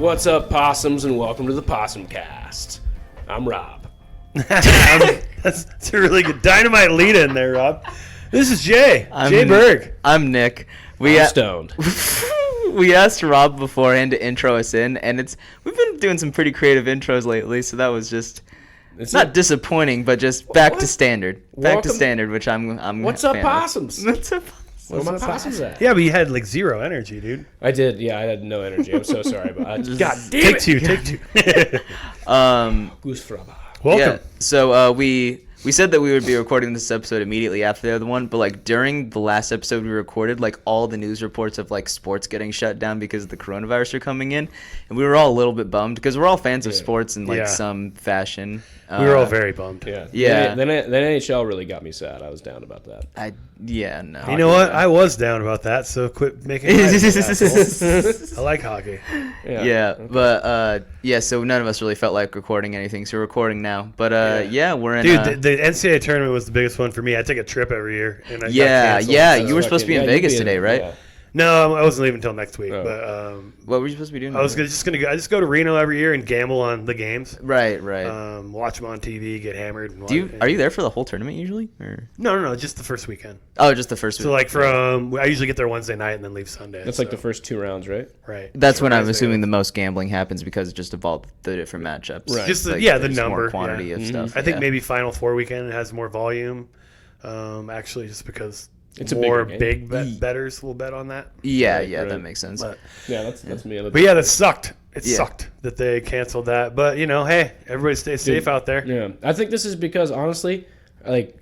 What's up, possums, and welcome to the Possum Cast. I'm Rob. That's a really good dynamite lead in there, Rob. This is Jay. Jay Berg. I'm Nick. I'm stoned. We asked Rob beforehand to intro us in, and we've been doing some pretty creative intros lately, so that was just not disappointing, but just back to standard. Back to standard, which I'm What's a up, fan of. possums? What's up? Where my possums at? Yeah, but you had like zero energy, dude. I did. Yeah, I had no energy. I'm so sorry, but I just God damn it. Take two. Goose fraba. Welcome. Yeah. So we said that we would be recording this episode immediately after the other one, but like during the last episode we recorded, like all the news reports of like sports getting shut down because of the coronavirus are coming in, and we were all a little bit bummed because we're all fans of sports in like some fashion. We were all very bummed. Yeah. Then NHL really got me sad. I was down about that. No. You know what? I was down about that, so quit making I like hockey. So none of us really felt like recording anything, so we're recording now. But we're in. Dude, the NCAA tournament was the biggest one for me. I take a trip every year. And I got canceled. You were supposed to be in Vegas today, right? Yeah. No, I wasn't leaving until next week. Oh. But What were you supposed to be doing? I just go to Reno every year and gamble on the games. Right. Watch them on TV, get hammered. And Are you there for the whole tournament usually? Or? No, just the first weekend. Oh, just the first. So like I usually get there Wednesday night and then leave Sunday. That's like the first 2 rounds, right? Right. That's when I'm assuming the most gambling happens because just of all the different matchups. Right. Just the there's number, more quantity of stuff. I think maybe Final Four weekend has more volume. Actually, just because It's a more bigger game. big bettors will bet on that. Right. That makes sense. But, That's me. but yeah, that sucked. It sucked that they canceled that. But hey, everybody stay safe out there. Yeah, I think this is because honestly, like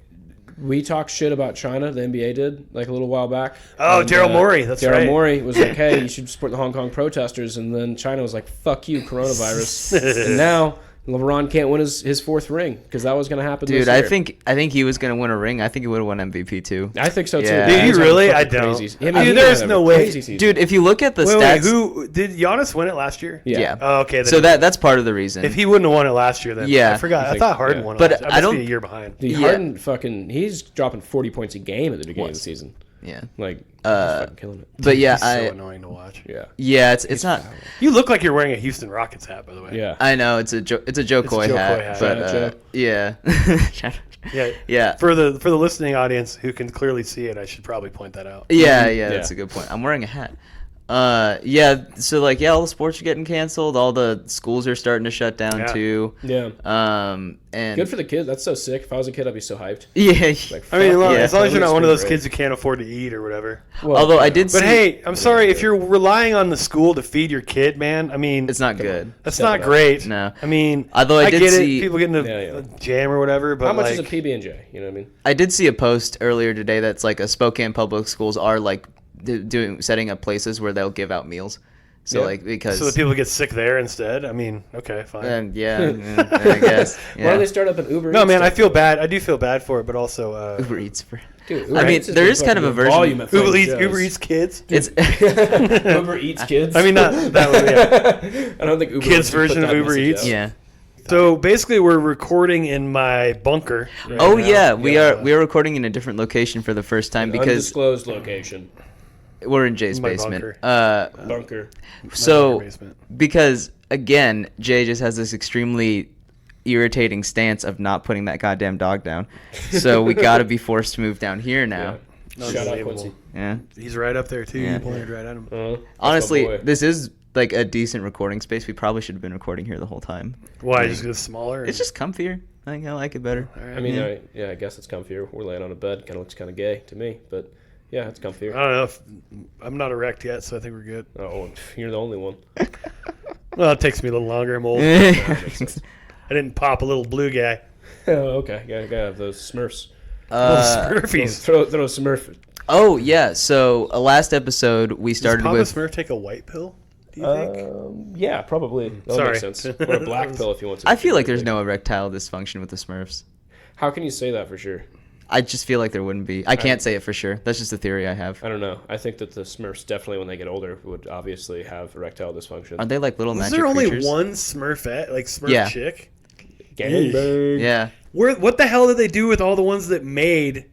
we talked shit about China. The NBA did like a little while back. Oh, Daryl Morey. That's right. Daryl Morey was like, "Hey, you should support the Hong Kong protesters," and then China was like, "Fuck you, coronavirus." And now LeBron can't win his 4th ring because that was going to happen. Dude, this year. I think he was going to win a ring. I think he would have won MVP too. I think so too. Yeah. Did he He's really? I fucking don't. crazy. Dude, there's no way. Dude, if you look at the Wait, stats, who did Giannis win it last year? Yeah. Oh, okay. So that's part of the reason. if he wouldn't have won it last year, then Yeah. I forgot. I think- thought Harden yeah. won it. But last year. I must don't- be a year behind. The Harden he's dropping 40 points a game at the beginning of the season. Yeah. Like he's fucking killing it. But yeah, It's so annoying to watch. Yeah. it's not. You look like you're wearing a Houston Rockets hat, by the way. Yeah. I know it's a Joe Coy Joe hat, Coy hat. but Shout out yeah. Yeah. For the listening audience who can clearly see it, I should probably point that out. Yeah, that's a good point. I'm wearing a hat. So like all the sports are getting canceled, all the schools are starting to shut down too. Yeah. And Good for the kids. That's so sick. If I was a kid, I'd be so hyped. Yeah. Like, I mean, fuck as long as you're not one of those great. kids who can't afford to eat or whatever. Well, Although I did see, But hey, I'm sorry if you're relying on the school to feed your kid, man. I mean, it's not good. that's Step not it up. great. No. I mean, Although I did get see- it. People get into Yeah. a jam or whatever, but how much like, is a PB&J? You know what I mean? I did see a post earlier today that's like a Spokane public schools are like setting up places where they'll give out meals. So Yeah. like because so that people get sick there instead? I mean, okay, fine. and I guess. Why don't they start up an Uber? No, Eats man, I stuff? feel bad. I do feel bad for it, but also Uber Eats for. Dude, I mean, Eats there is kind of a fucking version- volume at Uber Trader Eats, Joe's. Uber Eats kids. It's Uber Eats kids. I mean, not that one. Yeah. I don't think Uber Kids Eats would put version of that Uber message Eats? out. yeah. So basically, we're recording in my bunker. right Oh now. yeah, we are recording in a different location for the first time because Undisclosed location. we're in Jay's My basement. Bunker. So bunker basement. because again, Jay just has this extremely irritating stance of not putting that goddamn dog down. So we got to be forced to move down here now. Shout out Unbelievable. Quincy. Yeah. He's right up there too. Yeah. You pointed right at him. That's my Honestly, boy. this is like a decent recording space. We probably should have been recording here the whole time. Why? Just get smaller. It's just comfier. I think I like it better. I mean, I guess it's comfier. We're laying on a bed. Kind of looks kind of gay to me, but yeah, it's comfier. I don't know. I'm not erect yet, so I think we're good. Oh, you're the only one. Well, it takes me a little longer. I'm old. I didn't pop a little blue guy. Oh, okay. Gotta have those Smurfs. Little Smurfies. Throw Smurf. Oh yeah. So last episode we Does started Papa with. Smurf take a white pill? Do you think? Yeah, probably. That Sorry. makes sense. Or a black pill if you want to. I feel like there's no erectile dysfunction with the Smurfs. How can you say that for sure? I just feel like there wouldn't be. I can't say it for sure. That's just a theory I have. I don't know. I think that the Smurfs definitely, when they get older, would obviously have erectile dysfunction. Aren't they like little Was magic there only creatures? one Smurfette, like Smurf Yeah. chick? Gangbang. Yeah. What the hell did they do with all the ones that made?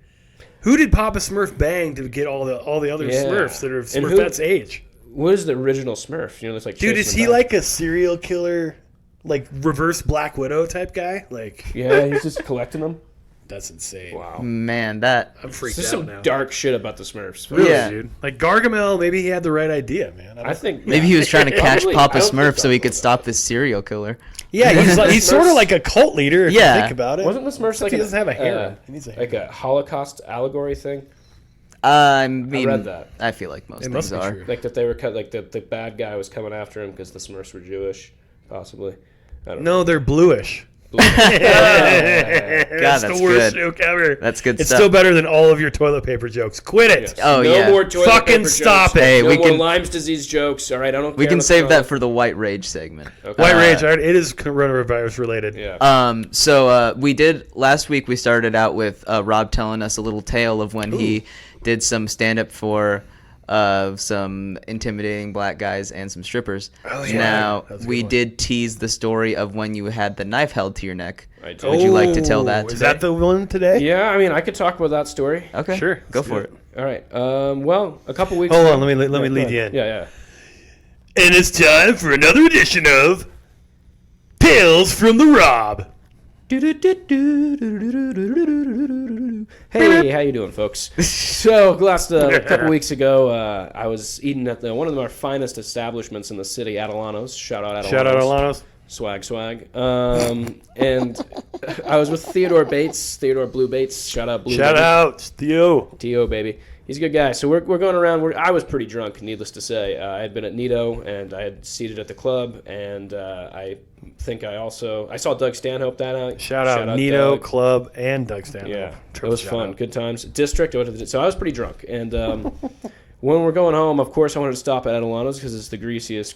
Who did Papa Smurf bang to get all the other Yeah. Smurfs that are And who- Smurfette's age? what is the original Smurf? You know, it's like Dude, chasing is them he down. like a serial killer, like reverse Black Widow type guy? Like, Yeah, he's just collecting them. that's insane. Wow. Man, that I'm freaked There's out some now. dark shit about the Smurfs. Really, Yeah. dude. Like Gargamel, maybe he had the right idea, man. I think maybe he was trying to catch Probably. Papa I don't think Smurf so he that's could what stop this serial killer. Yeah, he's sort of like a cult leader if Yeah. you think about it. Wasn't the Smurfs like he doesn't have a harem. uh, He needs a like harem. a Holocaust allegory thing? I mean, read that. I feel like most It must things be are. true. Like that they were like the bad guy was coming after him because the Smurfs were Jewish, possibly. I don't know. No, they're bluish. God, That's that's the worst good. joke ever. That's good It's stuff. still better than all of your toilet paper jokes. Quit it. Yes. Oh, no yeah. more toilet Fucking paper stop jokes. it. Hey, no we more can- Lyme's disease jokes. All right, I don't. We care. can Let's save go. that for the White Rage segment. Okay. White Rage, it is coronavirus related. Yeah. So we did last week. We started out with Rob telling us a little tale of when he did some stand up for some intimidating black guys and some strippers. Oh, yeah. Now That was a good we one. did tease the story of when you had the knife held to your neck. I did. Would you like to tell that Is today? that the one today? Yeah, I mean, I could talk about that story. Okay, Sure. go let's for do it. All right. Well, a couple weeks. Hold ago- on, let me Yeah, lead go you ahead. in. Yeah. And it's time for another edition of Pills from the Rob. Hey, how you doing, folks? So, a couple weeks ago, I was eating at one of our finest establishments in the city, Atalanos. Shout out Atalanos. Shout out Alanos. Swag. And I was with Theodore Bates, Theodore Blue Bates. Shout out Blue. Shout baby. out Theo. T.O. baby. He's a good guy. So we're going around. I was pretty drunk, needless to say. I had been at Nito, and I had seated at the club, and I think I saw Doug Stanhope that night. Shout out Nito, Doug. Club, and Doug Stanhope. Yeah, it Triple was shout fun. out. Good times. District. So I was pretty drunk, and when we're going home, of course, I wanted to stop at Adelano's because it's the greasiest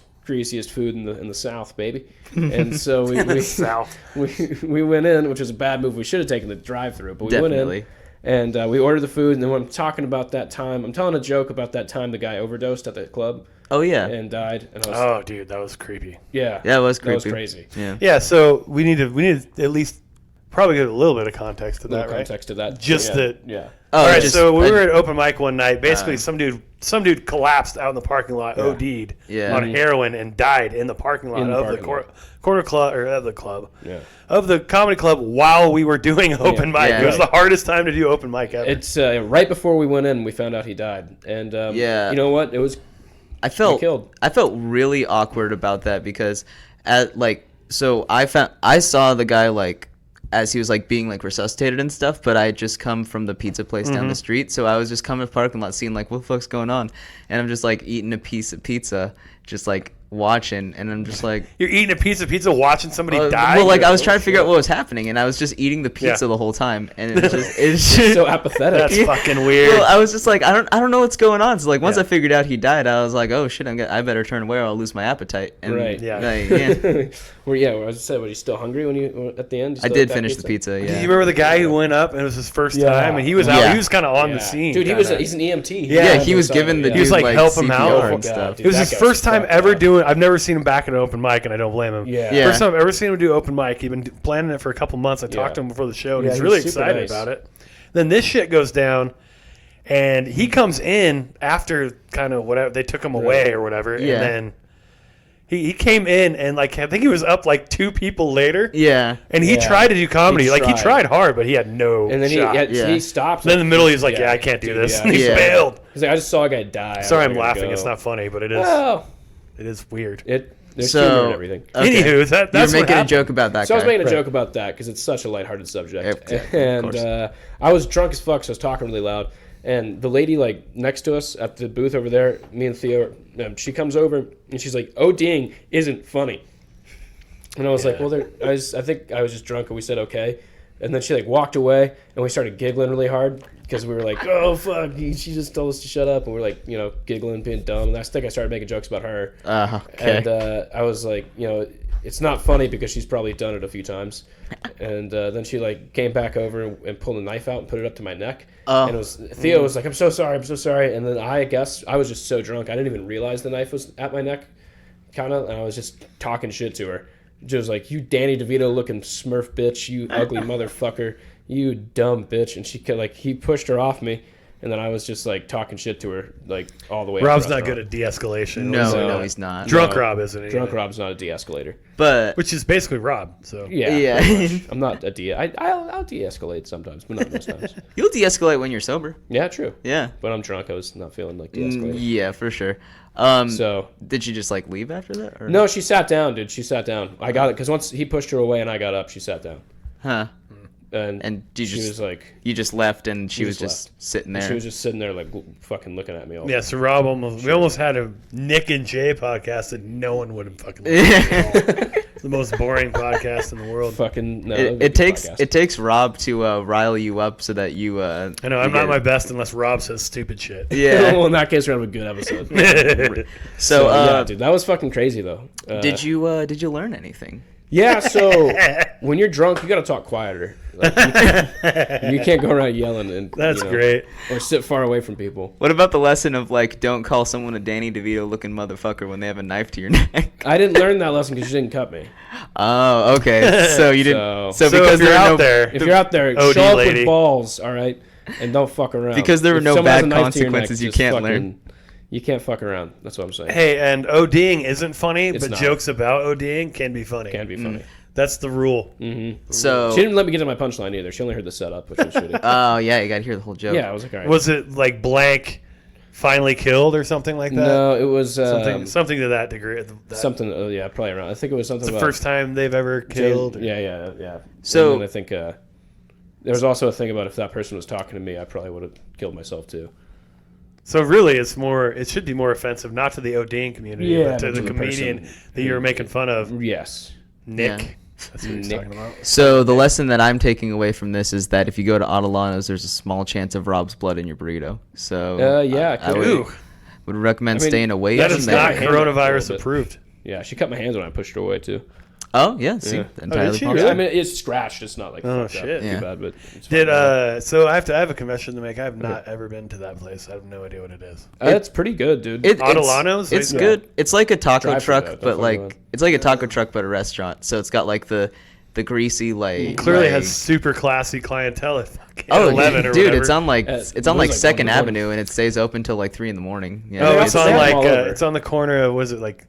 food in the South, baby. And so we South. we went in, which was a bad move. We should have taken the drive-through, but we Definitely. went in. And we ordered the food, and then when I'm talking about that time, I'm telling a joke about that time the guy overdosed at the club Oh yeah, and died. And I was, Oh, dude, that was creepy. yeah, that was that was creepy. crazy. Yeah. Yeah, so we need to at least probably get a little bit of context to that, Little right? context to that. Just yeah, that- Yeah. Oh, All right, just- so we I- were at open mic one night. Basically, some dude collapsed out in the parking lot, OD'd Yeah. on heroin, and died in the parking lot In the of parking the lot. corner club or of the club Yeah. of the comedy club while we were doing open mic. Yeah. It was the hardest time to do open mic ever. It's right before we went in, we found out he died. And Yeah. you know what? It was I felt killed. I felt really awkward about that because I saw the guy like as he was like being like resuscitated and stuff, but I had just come from the pizza place down the street, so I was just coming to the parking lot seeing like what the fuck's going on, and I'm just like eating a piece of pizza, just like watching, and I'm just like You're eating a piece of pizza, watching somebody die. well, like I was You're- trying to figure out what was happening, and I was just eating the pizza Yeah. the whole time, and it's just so apathetic. That's fucking weird. well, I was just like, I don't know what's going on. So like once Yeah. I figured out he died, I was like, oh shit, I better turn away or I'll lose my appetite. And Right. Yeah. like, yeah. Well, as I said, were you still hungry when you at the end? You I still did ate that finish the pizza. Do you Yeah. remember the guy who went up and it was his first Yeah. time, and he was out. Yeah. He was kind of on Yeah. the scene. Dude, kinda. he's an EMT. Yeah, he was giving the He was dude like, help him CPR out. and Oh, God, stuff. dude. It was That his guy first time fucked ever up. doing. I've never seen him back at an open mic, and I don't blame him. Yeah. Yeah. First time I've ever seen him do open mic. He'd been planning it for a couple months. I talked to him before the show, and Yeah, he's he really was super excited nice. about it. Then this shit goes down, and he comes in after kind of whatever they took him away or whatever, Yeah. and then he came in and like I think he was up like 2 people later, Yeah. and he Yeah. tried to do comedy. He He tried. tried hard, but he had no And then shot. Yeah. he stopped. Then in the middle, he's like, "Yeah, I can't do dude, this." yeah. And he Yeah. bailed. He's like, I just saw a guy die. Sorry, I I'm was like, laughing. go. It's not funny, but it is. Well, It is weird. there's So- humor and everything. Okay. Anywho, that's You're what making a happened. joke about that So I was guy. making a joke about that because it's such a lighthearted subject, Yep, of and course. I was drunk as fuck, so I was talking really loud. And the lady like next to us at the booth over there, me and Theo, she comes over and she's like, "ODing isn't funny." And I was like, Yeah. "Well, I think I was just drunk," and we said okay. And then she like walked away, and we started giggling really hard because we were like, "Oh fuck, she just told us to shut up," and we're like, giggling, being dumb. And I think I started making jokes about her. Okay. And I was like, it's not funny because she's probably done it a few times. And then she like came back over and pulled a knife out and put it up to my neck. Oh. And Theo was like, I'm so sorry. And then I guess I was just so drunk I didn't even realize the knife was at my neck, kind of. And I was just talking shit to her. She was like, "You Danny DeVito looking Smurf bitch, you ugly motherfucker, you dumb bitch." And he pushed her off me. and then I was just like talking shit to her like all the way. Rob's up to not good restaurant. at de-escalation. No, So- no, he's not. Drunk No. Rob isn't he? Drunk Rob's not a de-escalator. But Which is basically Rob. So Yeah, Yeah. pretty much. I'm not a de. I'll de-escalate sometimes, but not most times. you'll de-escalate when you're sober. Yeah, true. Yeah. But I'm drunk. I was not feeling like de-escalating. Yeah, for sure. So Did she just like leave after that? Or? no, she sat down, dude. She sat down. I got it because once he pushed her away and I got up, she sat down. Huh? And you she just- was like, You just left and she We was just just sitting there. she was just sitting there like fucking looking at me all. yeah, so Rob we almost had a Nick and Jay podcast that no one would have fucking listened to at all. It's the most boring podcast in the world. Fucking no. it takes Rob to rile you up so that you. I know I'm not my best unless Rob says stupid shit. Yeah. Well, in that case, we're gonna have a good episode. So, yeah, dude, that was fucking crazy though. did you learn anything? Yeah. So when you're drunk, you gotta talk quieter. Like, you can't go around yelling and. That's you know, great. Or sit far away from people. What about the lesson of like don't call someone a Danny DeVito looking motherfucker when they have a knife to your neck? I didn't learn that lesson because you didn't cut me. Oh, okay. So you didn't. So So, So because if you're there are out no there, If you're out there, OD show up lady. with balls, all right, and don't fuck around. Because there were If no someone has bad a knife to your neck, consequences, you just can't fucking- learn. You can't fuck around. That's what I'm saying. hey, and ODing isn't funny, It's but not. jokes about ODing can be funny. Can be funny. That's the rule. So. She didn't let me get to my punchline either. She only heard the setup, which was shitty. Oh yeah, you got to hear the whole joke. Yeah, I was like, all right. Was it like blank finally killed or something like that? No, it was Something to that degree. That's something. Yeah, probably around. I think it was something the about first time they've ever killed. Yeah. So- and then I think there was also a thing about if that person was talking to me, I probably would have killed myself too. So really, it should be more offensive, not to the ODing community, Yeah, but to but the to the comedian person that you were making fun of, Yes. Nick. Yeah. That's what he's Nick. talking about. So the lesson that I'm taking away from this is that if you go to Adelano's, there's a small chance of Rob's blood in your burrito. So Yeah. I would, Ooh, would recommend I mean, staying away that from is cut my not there. hand up a little coronavirus bit. approved. Yeah, she cut my hands when I pushed her away too. Oh yeah, see, Yeah. entirely did she possible. really? I mean, it's scratched. It's not like Oh, fucked up shit. too Yeah. bad, but it's Did fine. so I have a confession to make. I have not ever been to that place. I have no idea what it is. It's pretty good, dude. Adelano's? It's Yeah. good. It's like a taco Drive through truck, that, don't but fuck like around. it's like a taco truck, but a restaurant. So it's got like the greasy like Clearly like, has super classy clientele at fucking Oh, 11 or dude, whatever. it's on like Uh, it's on it like was like Second 1:20. Avenue, and it stays open till like 3 a.m. Yeah, Oh, Yeah, it's they on have like them all over. it's on the corner of was it like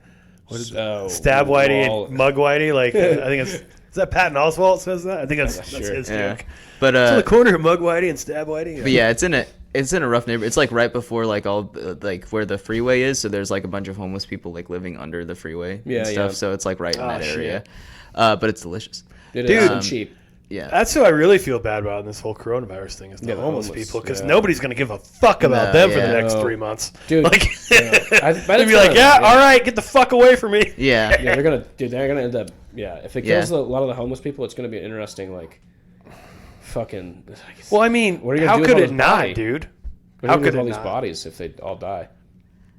what is it? Oh, Stab Whitey Wall- and Mug Whitey? Like I think it's is that Patton Oswalt says that? I think that's Yeah, that's sure. his yeah. joke. But It's on the corner of Mug Whitey and Stab Whitey. But yeah, it's in a rough neighborhood. It's like right before like all like where the freeway is. So there's like a bunch of homeless people like living under the freeway Yeah, and stuff. yeah. So it's like right in Oh, that shit. area. But it's delicious. It Dude. is and cheap. Yeah. That's who I really feel bad about in this whole coronavirus thing is the Yeah, the homeless homeless, people because yeah. nobody's gonna give a fuck about No, them for the yeah. next No. 3 months. Dude, like yeah. By the they'd be time- like, yeah, all right, get the fuck away from me. Yeah. Yeah, they're gonna end up. Yeah, if it Yeah. kills a lot of the homeless people, it's gonna be an interesting like, fucking. Well, I mean, What are you gonna how do with could all it this not, body? dude? What How do you do could with it all these not? bodies if they all die?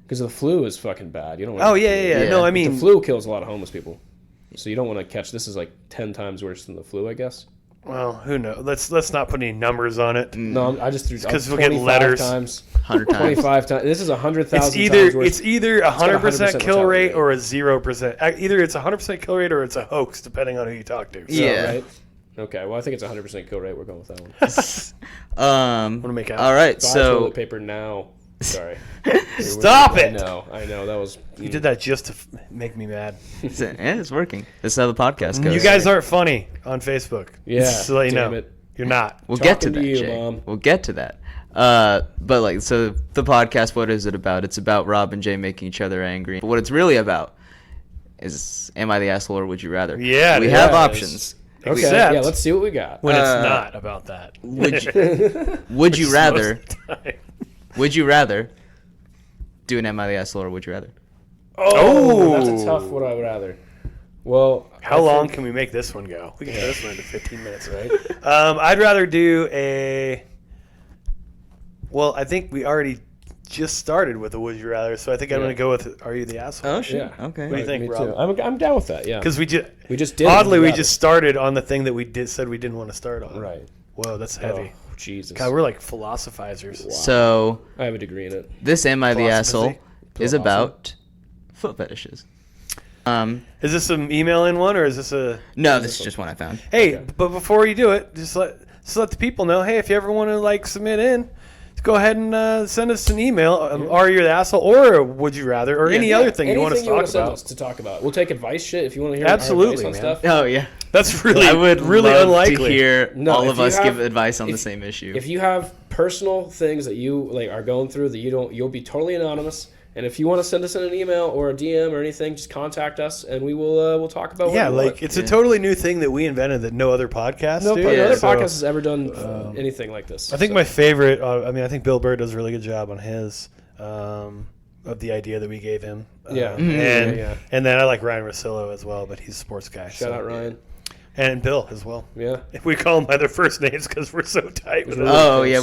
Because the flu is fucking bad. You don't. Oh yeah. Yeah. No, I The mean, flu kills a lot of homeless people, so you don't want to catch. This is like 10 times worse than the flu, I guess. well, who knows? Let's not put any numbers on it. No, I just threw 'cause up we'll get 25 letters. times. 100 times. 25 times. This is 100,000 It's times worse. either 100% 100% kill rate mortality or a 0%. Either it's 100% kill rate or it's a hoax, depending on who you talk to. So, Yeah. Right? Okay, well, I think it's 100% kill rate. We're going with that one. Wanna make out? All right. Buy So toilet paper now. Sorry. Stop it! I know. That was. You did that just to make me mad. it's working. This is how the podcast goes. You guys aren't funny on Facebook. Yeah, Just to let you damn know. it. You're not. We'll get to Talking that, to you, Jay. Mom. We'll get to that. But like, so the podcast, what is it about? It's about Rob and Jay making each other angry. But what it's really about is, am I the asshole or would you rather? Yeah, we it have is. options. Okay, Except- yeah, let's see what we got. When it's Uh, not about that. Would you rather? Most of the time. Would you rather do an am I the asshole or would you rather? Oh, That's a tough what I would rather. Well, How long can we make this one go? We can get this one into 15 minutes, right? I'd rather do a. Well, I think we already just started with a would you rather, so I think I'm Yeah. going to go with Are You the Asshole? shit. Yeah. Okay. What do you think, Me Rob? too. I'm down with that. Yeah. Because we just did. oddly, it, we rather. just started on the thing that we said we didn't want to start on. Right. Whoa, that's heavy. Oh, Jesus. God, we're like philosophizers. So I have a degree in it. this am I the Philosophy. asshole is Philosophy. about foot fetishes. Is this an email in one or is this a? No, this is just one I found. Hey, but before you do it, just let the people know. Hey, if you ever want to like submit in, go ahead and send us an email. Are you the asshole, or would you rather, or any other thing you want us to talk send about? us to talk about. We'll take advice shit if you want to hear Absolutely, our advice man. on stuff. Oh yeah. That's really, I would really love unlikely. to hear No, all if of you us have- give advice on the if- same issue. If you have personal things that you like are going through that you'll be totally anonymous. And if you want to send us in an email or a DM or anything, just contact us and we will we'll talk about. Yeah, what you like want. it's a totally new thing that we invented that no other podcast No do. other So, podcast has ever done anything like this. I think so. my favorite. I think Bill Burr does a really good job on his of the idea that we gave him. Yeah. and Yeah. and then I like Ryan Russillo as well, but he's a sports guy. Shout so- out Ryan. and Bill as well. Yeah. We call them by their first names because we're so tight with them. Oh yeah,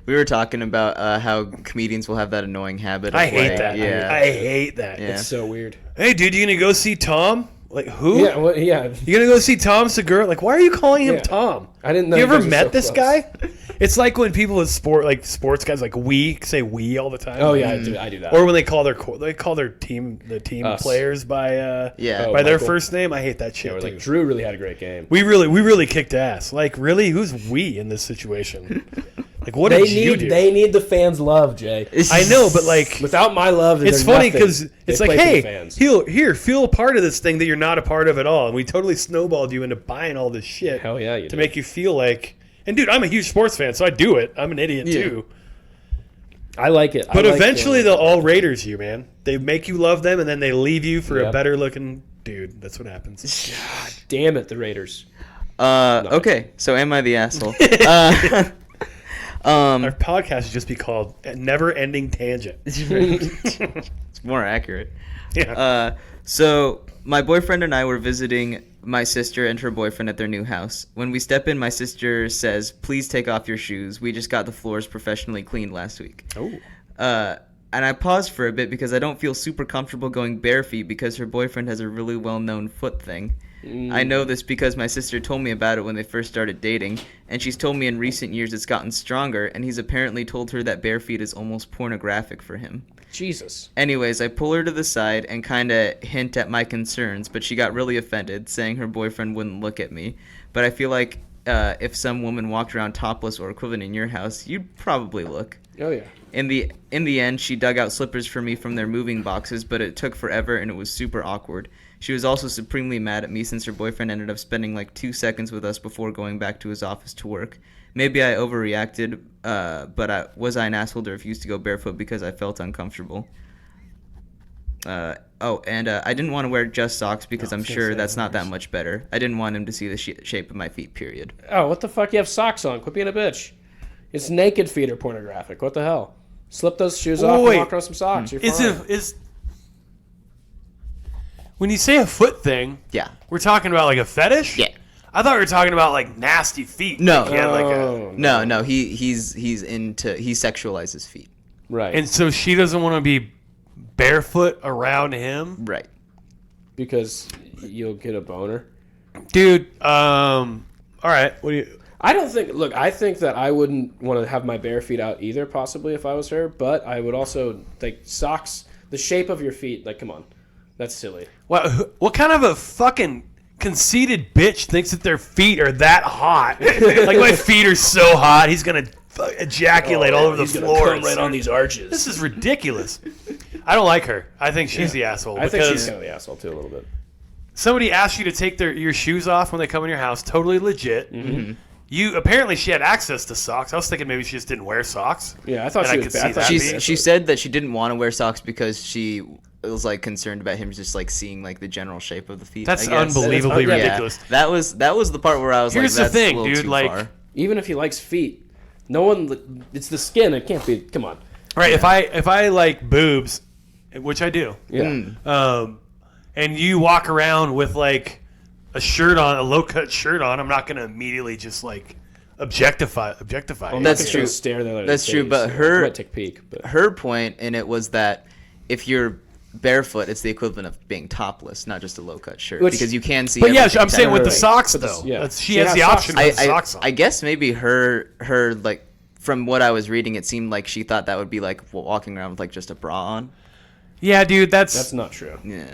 we were talking about how comedians will have that annoying habit. Of I hate like, that. Yeah. I hate that. Yeah. It's so weird. Hey, dude, you gonna go see Tom? Like who? Yeah. Well, yeah. You gonna go see Tom Segura? Like, why are you calling him Yeah. Tom? I didn't know You ever guys were met so this close. guy? It's like when people with sports guys like we say we all the time. Oh yeah, I do that. Or when they call their team Us. players by Yeah. Oh, by their Michael. first name. I hate that shit. Yeah, we're too. like Drew really had a great game. we really kicked ass. Like really, who's we in this situation? Like what did you do? They need the fans' love, Jay. I know, but like Without my love, it's they're funny nothing. because They it's like, play for the hey, fans. here, feel a part of this thing that you're not a part of at all, and we totally snowballed you into buying all this shit. Hell yeah, you to did. make you feel like. And dude, I'm a huge sports fan, so I do it. I'm an idiot Yeah. too. I like it. But I like eventually, the- they'll all Raiders you, man. They make you love them, and then they leave you for a Yep. better looking dude. That's what happens. Damn it, the Raiders. Okay, so am I the asshole? Our podcast should just be called "Never Ending Tangent." It's more accurate. Yeah. So my boyfriend and I were visiting my sister and her boyfriend at their new house. When we step in, my sister says, "Please take off your shoes. We just got the floors professionally cleaned last week." Oh. And I paused for a bit because I don't feel super comfortable going bare feet because her boyfriend has a really well-known foot thing. I know this because my sister told me about it when they first started dating, and she's told me in recent years it's gotten stronger, and he's apparently told her that bare feet is almost pornographic for him. Jesus. Anyways, I pull her to the side and kind of hint at my concerns, but she got really offended, saying her boyfriend wouldn't look at me. But I feel like if some woman walked around topless or equivalent in your house, you'd probably look. Oh yeah. In the end, she dug out slippers for me from their moving boxes, but it took forever and it was super awkward. She was also supremely mad at me since her boyfriend ended up spending like 2 seconds with us before going back to his office to work. Maybe I overreacted, but was I an asshole to refuse to go barefoot because I felt uncomfortable? I didn't want to wear just socks because I'm sure that's not that much better. I didn't want him to see the shape of my feet, period. Oh, what the fuck? You have socks on. Quit being a bitch. It's naked feet are pornographic. What the hell? Slip those shoes off Wait. and walk around some socks. You're fine. Is when you say a foot thing, Yeah. we're talking about like a fetish? Yeah. I thought we were talking about like nasty feet. No. Like, he had, like, a, Oh, No, he sexualizes feet. right. and so she doesn't want to be barefoot around him, Right. Because you'll get a boner. dude. All right. What do you? I don't think. Look, I think that I wouldn't want to have my bare feet out either. Possibly if I was her, but I would also like socks. The shape of your feet. Like, come on, that's silly. What kind of a fucking conceited bitch thinks that their feet are that hot? Like my feet are so hot, he's gonna ejaculate all over the floor. these arches. This is ridiculous. I don't like her. I think she's the asshole. I think because she's kind of the asshole too, a little bit. somebody asks you to take your shoes off when they come in your house. Totally legit. Mm-hmm. You apparently she had access to socks. I was thinking maybe she just didn't wear socks. Yeah, I thought And she I was could bad. see I thought that she being- was She said that she didn't want to wear socks because she was like concerned about him just like seeing like the general shape of the feet. That's I guess. unbelievably Yeah. ridiculous. That was the part where I was Here's like, the that's thing, a little dude, too like- far. Even if he likes feet, no one. It's the skin. It can't be. Come on. Right? If I like boobs, which I do, Yeah. and you walk around with like a shirt on, a low cut shirt on, I'm not gonna immediately just like objectify. I'm That's not just true. gonna Stare there. That's true, but her- I might take a peek. But Her point in it was that if you're barefoot, it's the equivalent of being topless, not just a low cut shirt, Which- because you can see. But yeah, everything I'm saying with the Right. socks But though. this- yeah. That's, she She has has the socks option on. with socks on. I guess maybe her like from what I was reading, it seemed like she thought that would be like walking around with like just a bra on. Yeah, dude, that's not true. Yeah.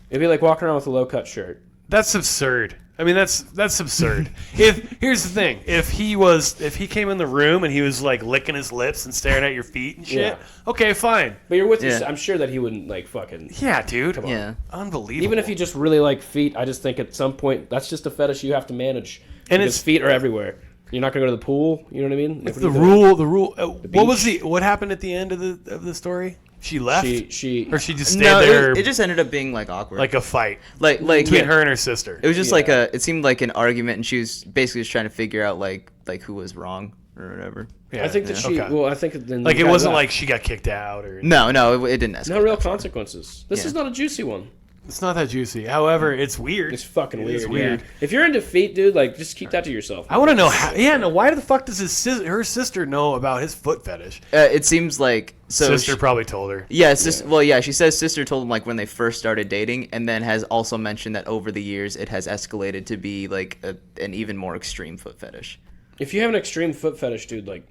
It'd be like walking around with a low cut shirt. that's absurd. I mean, that's absurd. Here's the thing: if he came in the room and he was like licking his lips and staring at your feet and shit, Yeah. okay, fine. But you're with Yeah. I'm sure that he wouldn't like fucking. Yeah, dude. Come on. Yeah. Unbelievable. Even if you just really like feet, I just think at some point that's just a fetish you have to manage. And Because it's- feet are everywhere. You're not gonna go to the pool. You know what I mean? If the you- rule. beach. What happened at the end of the story? She left, She or she just stayed No, there it just ended up being like awkward. like a fight like between yeah. her and her sister. It was just Yeah. like it seemed like an argument, and she was basically just trying to figure out like who was wrong or whatever. Yeah, I think that she. okay. Well, I think that then Like the it guy wasn't left. like she got kicked out or. No, it didn't escalate. no real consequences. This Yeah. is not a juicy one. It's not that juicy. However, it's weird. It's fucking It weird. is weird. Yeah. If you're into feet, dude, like just keep that to yourself. I want to know how. Yeah, no. Why the fuck does her sister know about his foot fetish? It seems like Sister she- probably told her. Yeah, well, yeah. She says sister told him like when they first started dating, and then has also mentioned that over the years it has escalated to be like an even more extreme foot fetish. If you have an extreme foot fetish, dude, like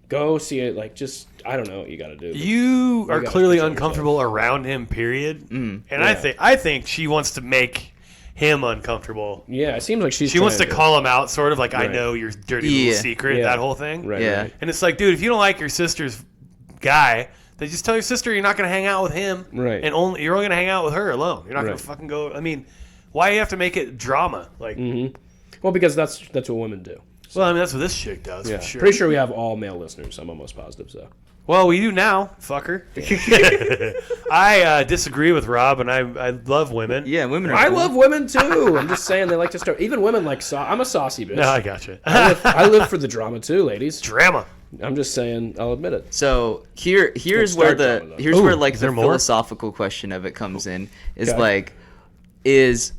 go see it. Like just I don't know what you got to do. You are gotta clearly control uncomfortable around him. Period. And Yeah. I think she wants to make him uncomfortable. Yeah, it seems like she She wants to call him out, sort of like, I Right. know your dirty Yeah. little secret, Yeah. that whole thing. Right. Yeah. Right. And it's like, dude, if you don't like your sister's guy, then just tell your sister you're not going to hang out with him. Right. And you're only going to hang out with her alone. You're not going Right. to fucking go. I mean, why do you have to make it drama? Like, Well, because that's what women do. well, I mean, that's what this chick does, Yeah, for sure. pretty sure we have all male listeners. I'm almost positive. So Well, we do now, fucker. I disagree with Rob, and I love women. Yeah, women are. I cool. love women too. I'm just saying they like to start. Even women like. I'm a saucy bitch. No, I gotcha. I live for the drama too, ladies. Drama. I'm just saying. I'll admit it. So here's Let's where start the drama, though. here's Ooh, where like is the there more? philosophical question of it comes in is Okay. like is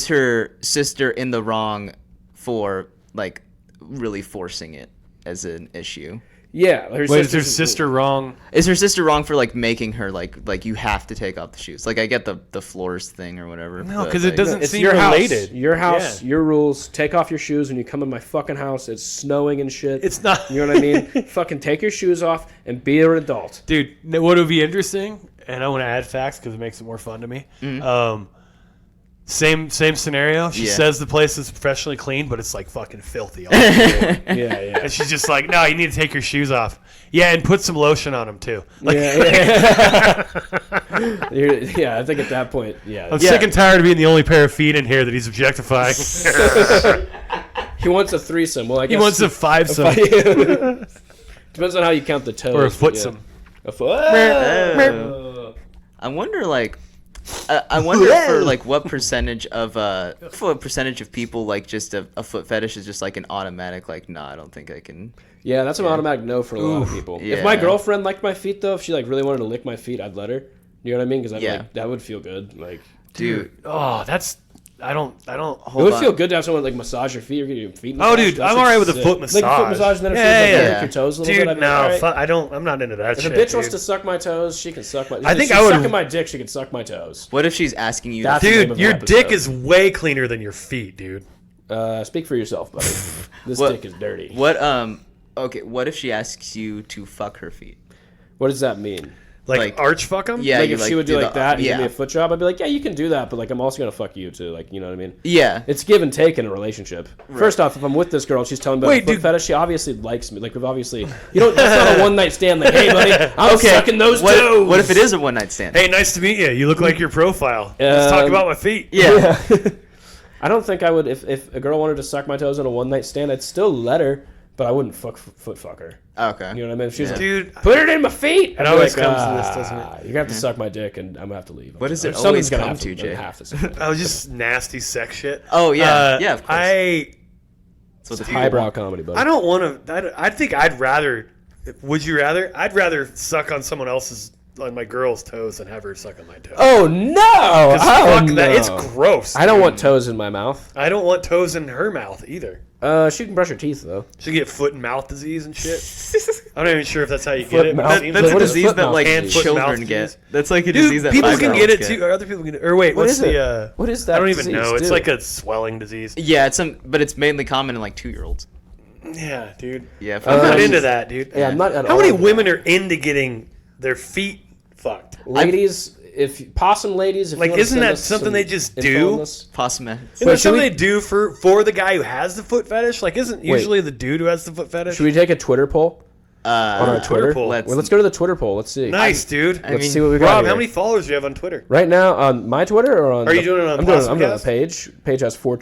her sister in the wrong for like really forcing it as an issue? Yeah. Her Wait, is her sister's- sister wrong? Is her sister wrong for like making her like you have to take off the shoes? Like I get the floors thing or whatever. No, but, 'cause it like, doesn't It's seem your related. house. Your house. Yeah. Your rules. Take off your shoes when you come in my fucking house. It's snowing and shit. It's not. You know what I mean? Fucking take your shoes off and be an adult. Dude, what would be interesting, and I want to add facts because it makes it more fun to me. Same scenario. She Yeah. says the place is professionally clean, but it's like fucking filthy. All day. Yeah. And she's just like, no, you need to take your shoes off. Yeah, and put some lotion on them too. Like, Yeah. Yeah. I think at that point, yeah. I'm sick and tired of being the only pair of feet in here that he's objectifying. He wants a threesome. Well, I guess He wants a fivesome Depends on how you count the toes. or a but footsome. Yeah. A foot. I wonder like I wonder for like what percentage of people like just a foot fetish is just like an automatic like I don't think I can. Yeah, that's an automatic no for a lot of people. If my yeah. girlfriend liked my feet, though, if she like really wanted to lick my feet, I'd let her. You know what I mean? Because Yeah. like, that would feel good. Like Dude, Oh, that's I don't. it hold would on. feel good to have someone like massage your feet or get your feet. Oh, massaged. dude, That's, I'm like, alright with a sick. foot Like a foot massage. massage, and then it Yeah, feels like yeah. lick your toes a little Dude, bit. I'd be no, like, all right. I'm not into that If shit. a bitch wants dude. to suck my toes, she can suck my. I think she's I would- sucking my dick. She can suck my toes. What if she's asking you? That's- the name Dude, of the your episode. dick is way cleaner than your feet, dude. Speak for yourself, buddy. This What- dick is dirty. What okay, what if she asks you to fuck her feet? What does that mean? Like arch fuck them? Yeah, Like you, if she would do like that and give yeah. me a foot job, I'd be like, yeah, you can do that, but like I'm also gonna fuck you too. Like, you know what I mean? Yeah. It's give and take in a relationship. First off, if I'm with this girl, she's telling me about Wait, a foot dude. fetish. She obviously likes me. Like, we've obviously, you don't. That's not a one night stand. Like, hey, buddy, I'm sucking those toes. What if it is a one night stand? Hey, nice to meet you. You look like your profile. Let's talk Um, about my feet. Yeah. I don't think I would. If a girl wanted to suck my toes on a one night stand, I'd still let her, but I wouldn't foot fuck her. Okay. You know what I mean? If she's like, Dude, put it in my feet. It always comes to this, doesn't it? You're gonna have to suck my dick, and I'm gonna have to leave. What does it Something's always gonna come have to, Jay? Have to suck my dick. I was just nasty sex shit. Oh, yeah. Yeah, of course. I That's what the Highbrow comedy, buddy. I don't want to. I think I'd rather. Would you rather? I'd rather suck on someone else's, on my girl's toes, than have her suck on my toes. Oh no! 'Cause Oh, fuck that. It's no. gross. I don't want toes in my mouth. I don't want toes in her mouth either. She can brush her teeth though. She get foot and mouth disease and shit. I'm not even sure if that's how you Foot get it. and but mouth- it seems That's like a What it. is disease foot that mouth like disease? Foot and children mouth get. disease. That's like a disease Dude, that people can get it 5-year-olds too. Or other people can. Or wait, What what's is the? it? What is that? I don't even disease, know. It's dude? like a swelling disease. Yeah, but it's mainly common in like 2-year-olds. Yeah, dude. Yeah, I'm not Um, into that, dude. Yeah, I'm not at How all many into women are into getting their feet fucked? Ladies, if possum ladies, if Like, you wanna isn't send that us something some they just info do? on this- Possum. Isn't Wait, that should something we- they do for the guy who has the foot fetish? Like, isn't usually the dude who has the foot fetish? Should we take a Twitter poll on our Twitter? poll. Let's go to the Twitter poll. Let's see. Nice, dude. Let's see what we got Rob, here. how many followers do you have on Twitter? Right now on my Twitter or on? Are you doing it on I'm doing it on Possumcast? the page. Page has 4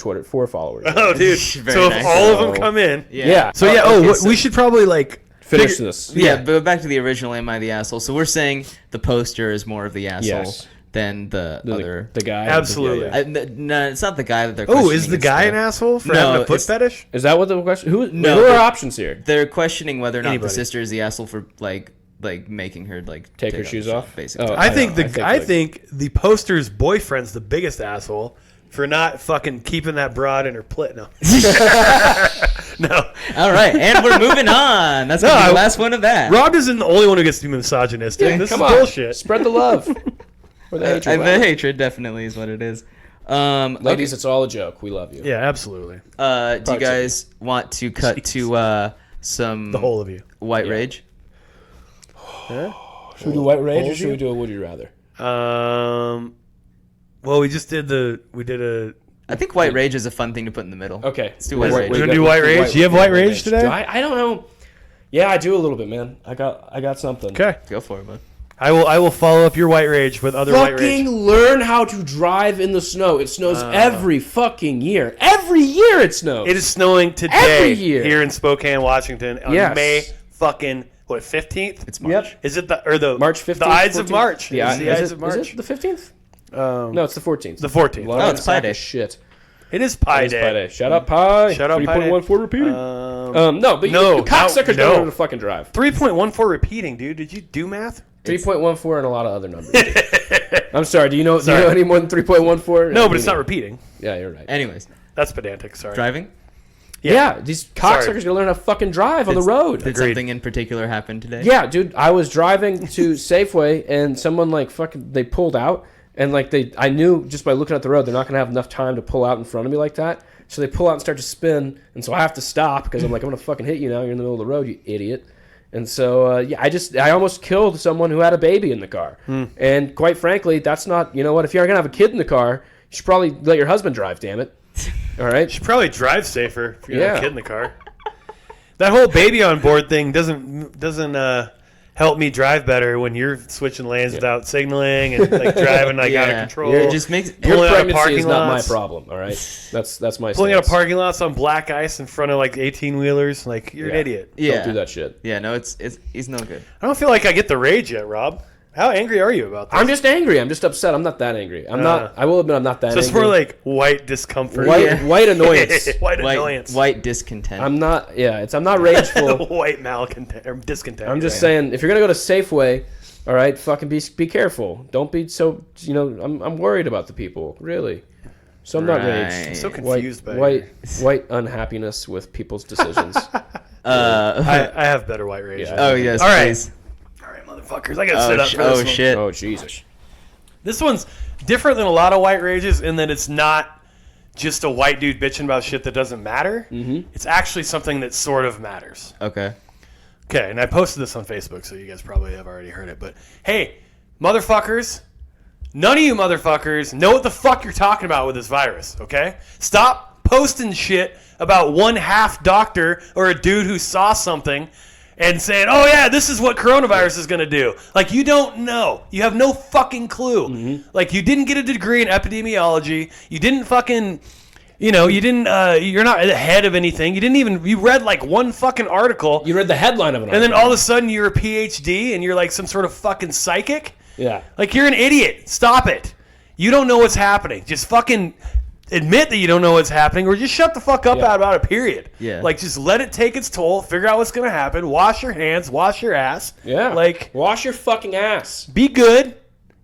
followers. Oh, dude. Very So nice. if all of them So- come in. Yeah. So, yeah, okay, we should probably, like, Finish figure- this. Yeah, but back to the original Am I the Asshole? So we're saying the poster is more of the asshole Yes. than the other. The guy. Absolutely. Yeah, yeah. No, it's not the guy that they're Oh, questioning. is the it's guy an asshole for No, having a foot it's- fetish? Is that what the question? Who No, are but- our options here? They're questioning whether or not Anybody. the sister is the asshole for like making her like Take her off shoes the off? shot, basically. Oh. I think know. I like- think the poster's boyfriend's the biggest asshole for not fucking keeping that broad in her plit. No. No. All right, and we're moving on. That's gonna be No, the last one of that. Rob isn't the only one who gets to be misogynistic. This Come is on. bullshit. Spread the love. Or the hatred. The rather. hatred definitely is what it is. Ladies, it's all a joke. We love you. Yeah, absolutely. do you Probably guys want to cut to some The whole of you. white Yeah. rage? Huh? Should we do white rage or Hold should you? we do a would you rather? Well, we just did a. I think white rage is a fun thing to put in the middle. Okay. Let's do white rage. You wanna do white rage? Do you have white rage today? I don't know. Yeah, I do a little bit, man. I got something. Okay. Go for it, bud. I will follow up your white rage with other white Fucking rage. learn how to drive in the snow. It snows every fucking year. Every year it snows. It is snowing today Every year. here in Spokane, Washington on Yes. May fucking 15th? It's March. Yep. Is it the March 15th. The Ides of 14th? March. Yeah, It's the Ides of March. Is it the 15th? No, No, it's the 14th. the 14th. Lord, Oh, it's Pi sack Day. of Shit. It is Pi It's Day. Pi Day. Shout out Pi. Shout out Pi Day. 3.14 repeating. No, but no, you cocksuckers no. don't know how to fucking drive. 3.14 repeating, dude. Did you do math? 3.14 and a lot of other numbers. I'm sorry. Do you know any more than 3.14? No, but it's not repeating. Yeah, you're right. Anyways, That's pedantic. Sorry. driving. Yeah, these cocksuckers Sorry. gonna learn how to fucking drive on the road. Did Agreed. something in particular happen today? Yeah, dude, I was driving to Safeway and someone like fucking they pulled out and like I knew just by looking at the road they're not gonna have enough time to pull out in front of me like that. So they pull out and start to spin, and so I have to stop because I'm like I'm gonna fucking hit you now. You're in the middle of the road, you idiot. And so yeah, I almost killed someone who had a baby in the car. And quite frankly, that's not, you know what? If you're gonna have a kid in the car, you should probably let your husband drive. Damn it. All right. You should probably drive safer if you have Yeah. a kid in the car. That whole baby on board thing doesn't help me drive better when you're switching lanes without signaling and like driving like out of control. It just makes Your Pulling out of pregnancy parking is not my lots. problem. All right. That's my pulling out of stance. parking lots on black ice in front of like 18-wheelers. Like, you're an Yeah. idiot. yeah. Don't do that shit. Yeah, no, it's he's no good. I don't feel like I get the rage yet, Rob. How angry are you about this? I'm just angry. I'm just upset. I'm not that angry. I'm not. I will admit I'm not that So angry. it's more like white discomfort. white annoyance. white annoyance. White discontent. I'm not. Yeah, I'm not rageful. White malcontent or discontent. I'm just saying, if you're gonna go to Safeway, all right, fucking be careful. Don't be so. You know, I'm worried about the people, really. So I'm not raged. I'm so White, confused by white unhappiness with people's decisions. I have better white rage. Yeah. Oh yes, All right. please. All right, motherfuckers. I gotta sit up for this Oh one. shit. Oh Jesus. This one's different than a lot of white rages in that it's not just a white dude bitching about shit that doesn't matter. Mm-hmm. It's actually something that sort of matters. Okay. Okay, and I posted this on Facebook, so you guys probably have already heard it. But hey, motherfuckers, none of you motherfuckers know what the fuck you're talking about with this virus, okay? Stop posting shit about one half doctor or a dude who saw something and saying, oh yeah, this is what coronavirus is going to do. Like, you don't know. You have no fucking clue. Mm-hmm. Like, you didn't get a degree in epidemiology. You didn't fucking... You know, you didn't. You're not ahead of anything. You didn't even. You read like one fucking article, You read the headline of an and then article. all of a sudden you're a PhD and you're like some sort of fucking psychic. Yeah. Like, you're an idiot. Stop it. You don't know what's happening. Just fucking admit that you don't know what's happening, or just shut the fuck up Yeah. about it. Period. Yeah. Like, just let it take its toll. Figure out what's gonna happen. Wash your hands. Wash your ass. Yeah. Like, wash your fucking ass. be good.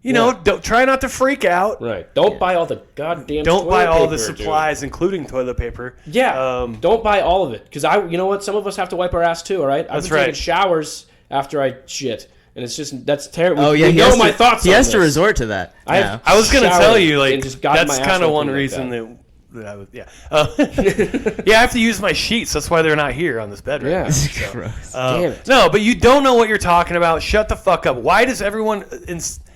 You know, Yeah. don't try not to freak out. Right. Don't buy all the goddamn. Don't buy toilet all the paper, dude. supplies, including toilet paper. Yeah. Don't buy all of it, because you know what? Some of us have to wipe our ass too. All right. I've That's been taking right. showers after I shit, and it's just that's terrible. Oh yeah, you he know has my to, thoughts. He on has to this. resort to that. Yeah. I was gonna showered tell you, like, and just gotten that's my kind of asshole one clean like reason that. that I was, yeah, I have to use my sheets. That's why they're not here on this bed right Yeah. now. Gross. Damn it. No, but you don't know what you're talking about. Shut the fuck up. Why does everyone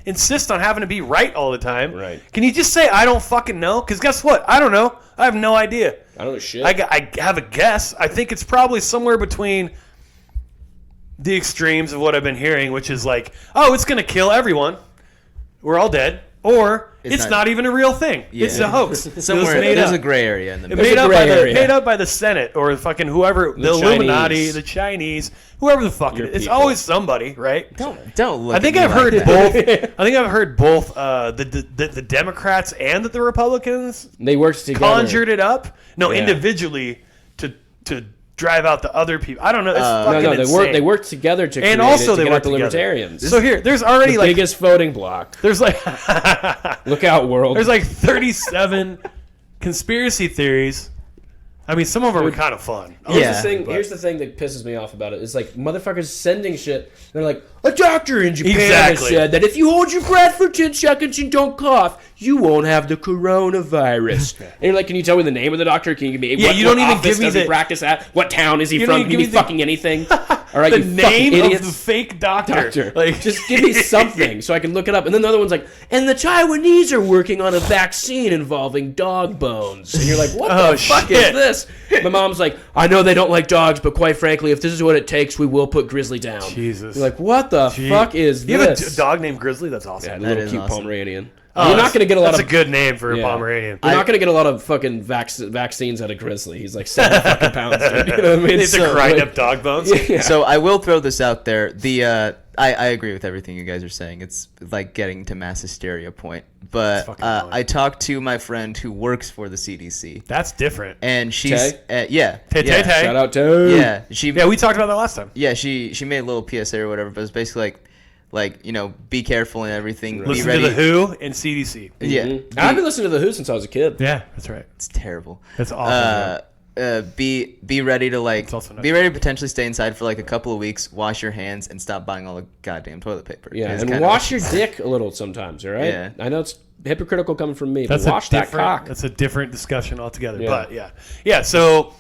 insist on having to be right all the time. Right. Can you just say, I don't fucking know? Because guess what? I don't know. I have no idea. I don't know shit. I have a guess. I think it's probably somewhere between the extremes of what I've been hearing, which is like, oh, it's going to kill everyone. We're all dead. Or it's not even a real thing. Yeah. It's a house. Somewhere made there's up. a gray area in the It middle. made up, gray area. made up by the Senate or fucking whoever, the Illuminati, Chinese. the Chinese, whoever the fuck Your it is. It's people. always somebody, right? Don't look. I think at I've me heard like that. both. I think I've heard both the Democrats and the Republicans They worked together. conjured it up. No, Yeah. individually to drive out the other people. I don't know. It's No, fucking no, they insane. They worked together to And create also it, to they get work out the together. libertarians. So here, there's already the like biggest voting block. there's like Look out, world. there's like 37 conspiracy theories. I mean, some of them are kind of fun. Yeah. Here's the thing that pisses me off about it. Is like motherfuckers sending shit. They're like, a doctor in Japan Exactly. has said that if you hold your breath for 10 seconds and don't cough, you won't have the coronavirus. And you're like, can you tell me the name of the doctor? Can you give me Yeah, what, you don't what even office give me does he the- practice at? What town is he You don't from? even Give give me me the- fucking anything. All right, the you fucking name idiots. of the fake doctor. Like, Just give me something so I can look it up. And then the other one's like, and the Taiwanese are working on a vaccine involving dog bones. And you're like, what Oh, the fuck shit. is this? My mom's like, I know they don't like dogs, but quite frankly, if this is what it takes, we will put Grizzly down. Jesus. You're like, what the fuck is you have this? a dog named Grizzly? That's awesome. Yeah, a That little is cute awesome. Pomeranian. Oh, You're not going to get a lot that's of... a good name for a Yeah. Pomeranian. You're not going to get a lot of fucking vaccines out of Grizzly. He's like 7 fucking pounds, dude. You know what I mean? They have to So, grind like- up dog bones. Yeah. So I will throw this out there. I agree with everything you guys are saying. It's like getting to mass hysteria point. But fucking annoying. I talked to my friend who works for the CDC, That's different. and she's Tay? yeah, Tay, yeah, Tay, Tay. Shout out to... yeah. She Yeah, we talked about that last time. yeah she made a little PSA or whatever, but it's basically like you know, be careful and everything. Be Listen ready. to the Who and CDC. Yeah, Mhm. I've been listening to The Who since I was a kid. Yeah, that's right. it's terrible. That's awful. Be ready to like also not be ready to potentially stay inside for like a couple of weeks. Wash your hands and stop buying all the goddamn toilet paper. Yeah, It's and kinda- wash your dick a little sometimes, all right? Yeah. I know it's hypocritical coming from me, That's but a wash that different. cock. That's a different discussion altogether. Yeah. But yeah. So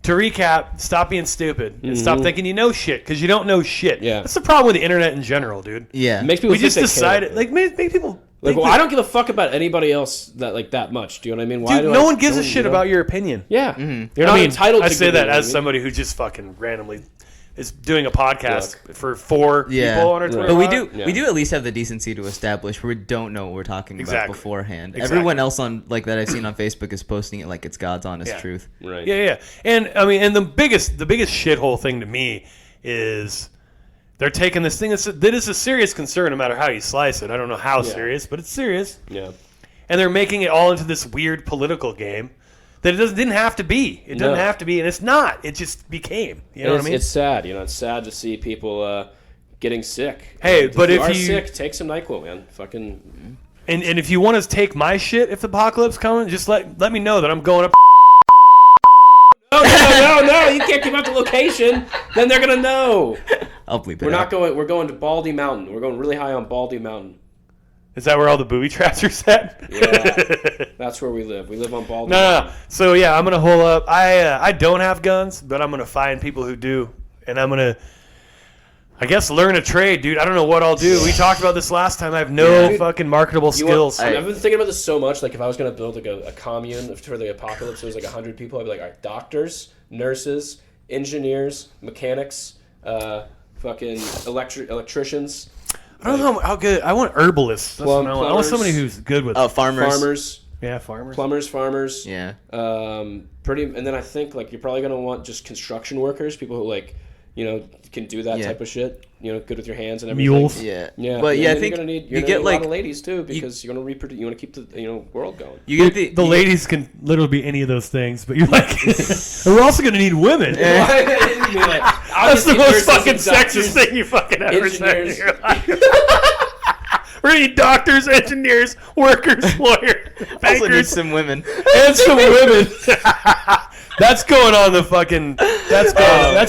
to recap, stop being stupid and stop thinking you know shit because you don't know shit. Yeah. That's the problem with the internet in general, dude. Yeah, It makes people We think just they decided, care. like, make people. Like, think well, that- I don't give a fuck about anybody else that much. Do you know what I mean? Why Dude, do no I- one gives a you shit know? about your opinion. Yeah, you're I not mean, entitled. I to say give that it, as you know what somebody who just fucking randomly is doing a podcast for 4 yeah. people on our Twitter. But we bot. do Yeah. we do at least have the decency to establish where we don't know what we're talking about Exactly. beforehand. Exactly. Everyone else on like that I've seen on Facebook is posting it like it's God's honest Yeah. truth. I mean? Right. Yeah. And I mean, and the biggest shithole thing to me is they're taking this thing that is a serious concern, no matter how you slice it. I don't know how serious, but it's serious. Yeah. And they're making it all into this weird political game that didn't have to be. It doesn't No. have to be, and it's not. It just became. You know what I mean? It's sad. You know, it's sad to see people getting sick. Hey, but you if are you- sick, take some NyQuil, man. Fucking. And if you want to take my shit if the apocalypse coming, just let me know that I'm going up. No! You can't give out the location. Then they're gonna know. I'll bleep it. We're out. not going. We're going to Baldy Mountain. We're going really high on Baldy Mountain. Is that where all the booby traps are set? Yeah. That's where we live. We live on Baldy. No. So yeah, I'm gonna hole up. I don't have guns, but I'm gonna find people who do, and I'm gonna, I guess, learn a trade, dude. I don't know what I'll do. We talked about this last time. I have no Dude, fucking marketable skills. I've been thinking about this so much. Like, if I was going to build like a commune for the apocalypse, it was like 100 people. I'd be like, all right, doctors, nurses, engineers, mechanics, fucking electricians, I don't know how good. I want herbalists. That's what I want. I want plumbers. somebody who's good with. Farmers. farmers, Yeah, farmers. plumbers, farmers. Yeah. And then I think like you're probably going to want just construction workers, people who like, you know, can do that Yeah. type of shit. You know, good with your hands and everything. Mules. Yeah. Yeah, But yeah, I and then think you're gonna need, you you're gonna get need a like lot of ladies too because you're gonna reproduce. You want to keep the world going. you get The ladies can literally be any of those things, but you're like, and we're also gonna need women. That's the most fucking sexist thing you fucking ever said in engineers. your life. We're gonna need doctors, engineers, workers, lawyers, also need bankers, some women. and some women. That's going on the fucking. That's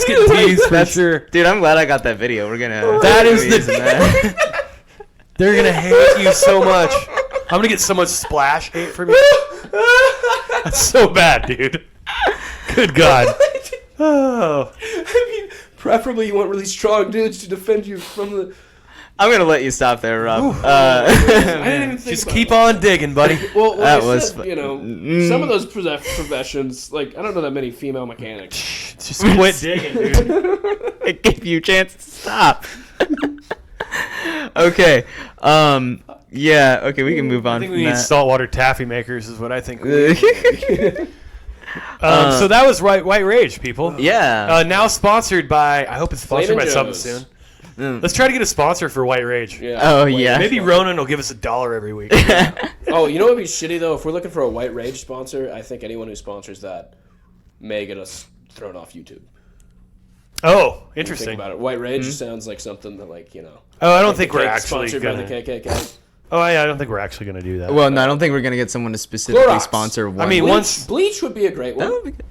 getting teased for sure. Dude, I'm glad I got that video. We're gonna. That is we're using that. They're gonna hate you so much. I'm gonna get so much splash hate from you. That's so bad, dude. Good God. Oh. I mean, preferably you want really strong dudes to defend you from the. I'm gonna let you stop there, Rob. I didn't even think Just about keep it. on digging, buddy. Well, like That I was said, fu- you know, some of those professions, like I don't know that many female mechanics. Just quit digging, dude. It gave you a chance to stop. Okay. Yeah. Okay, we can move on. I think from we need that. saltwater taffy makers, is what I think. So that was White Rage, people. Yeah. Now sponsored by. I hope it's sponsored Flamin' by something Joe's. soon. Mm. Let's try to get a sponsor for White Rage. Yeah. Oh, Wait, yeah. Maybe Ronan will give us $1 every week. Oh, you know what would be shitty though? If we're looking for a White Rage sponsor, I think anyone who sponsors that may get us thrown off YouTube. Oh, Think interesting. about it. White Rage sounds like something that, like, you know. Oh, I don't like think the we're cake actually sponsored gonna. by the KKK. Oh, yeah, I don't think we're actually gonna do that. Well, no, I don't think we're gonna get someone to specifically Clorox. sponsor one. I mean, Bleach, once Bleach would be a great one. That would be good.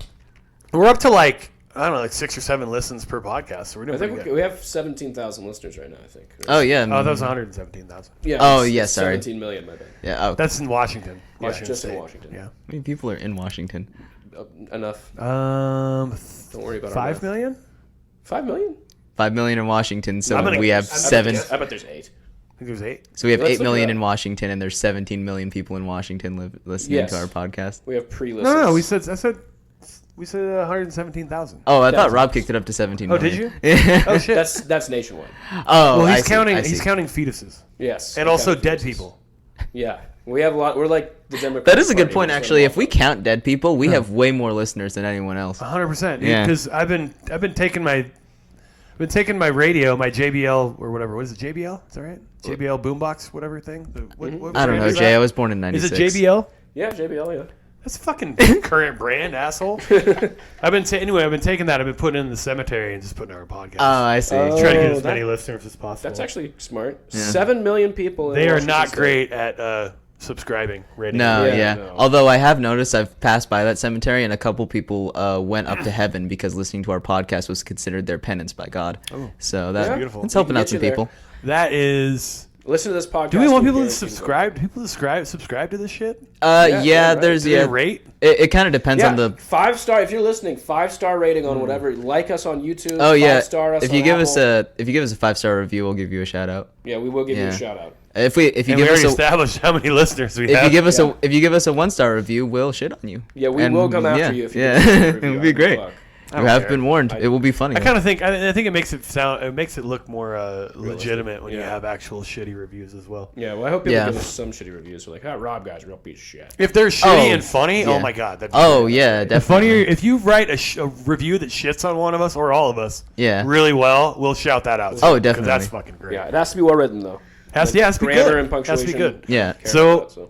we're up to like I don't know, like 6 or 7 listens per podcast, so we're doing I think pretty we good. have 17,000 listeners right now. I think. Oh yeah. Oh, that was 117,000. Yeah. Oh, it's- yeah, it's sorry. 17 million, my bad. Yeah. Oh, That's in Washington. Yeah, Washington just in State. Washington. Yeah. how many people are in Washington? Enough. Um, Don't worry about 5 our math. million? 5 million? 5 million in Washington, so I'm gonna- we have I bet 7. I bet there's 8. I think there's 8. So we have Let's 8 look it million up. in Washington, and there's 17 million people in Washington listening Yes. to our podcast. We have pre-listens. No, we said 117,000. Oh, I thought Thousands. Rob kicked it up to 17 Oh, million. did you? Yeah. Oh shit. That's nationwide. Oh, well, I he's see, counting. I see. He's counting fetuses Yes. and we also count dead fetuses. people. Yeah, we have a lot. We're like the Democrat. That is a good Party, point, we're actually. so If we count dead people, we have way more listeners than anyone else. 100%. Yeah. Because I've been taking my radio, my JBL or whatever. What is it? JBL? Is that right? JBL boombox, whatever thing. What I don't brand know, is Jay. I that? was born in Is '96. it JBL? Yeah, JBL. Yeah. That's a fucking current brand, asshole. I've been taking that. I've been putting it in the cemetery and just putting it on our podcast. Oh, I see. Oh. Try to get Oh, as many that- listeners as possible. That's actually smart. Yeah. 7 million people. In They are Washington not State. great at subscribing. Rating. No, Yeah, yeah. no. Although I have noticed, I've passed by that cemetery, and a couple people went up to heaven because listening to our podcast was considered their penance by God. Oh. So that Yeah. Beautiful. it's helping We out can some get you people. That is. Listen to this podcast. Do we want people to guarantee subscribe? People subscribe to this shit? Yeah, Yeah, right. there's Do they yeah. rate? It kind of depends Yeah, on the. 5-star. If you're listening, 5-star rating on whatever. Like us on YouTube. Oh yeah. 5-star us If on you give Apple. us a 5-star review, we'll give you a shout out. Yeah, we will give you Yeah. a shout out. If you And we give us already a established how many listeners we if have. you give us Yeah. a 1-star review, we'll shit on you. Yeah, we And, will come after yeah, you if you yeah. give us a It review. would I be don't give a great. fuck. I We don't have care. been warned. It will be funny. I kind of think I think it makes it look more legitimate when you Yeah. have actual shitty reviews as well. Yeah, well, I hope people Yeah. give us some shitty reviews. We're like, Rob guy's a real piece of shit. If they're shitty Oh, and funny, yeah. oh my god, that'd be Oh great. yeah, The definitely. funnier if you write a review that shits on one of us or all of us, Yeah. really well, we'll shout that out. Oh, 'cause definitely. that's fucking great. Yeah, it has to be well written though. Has to be Grammar good. and punctuation. Has to be good. Yeah. Care So- about that,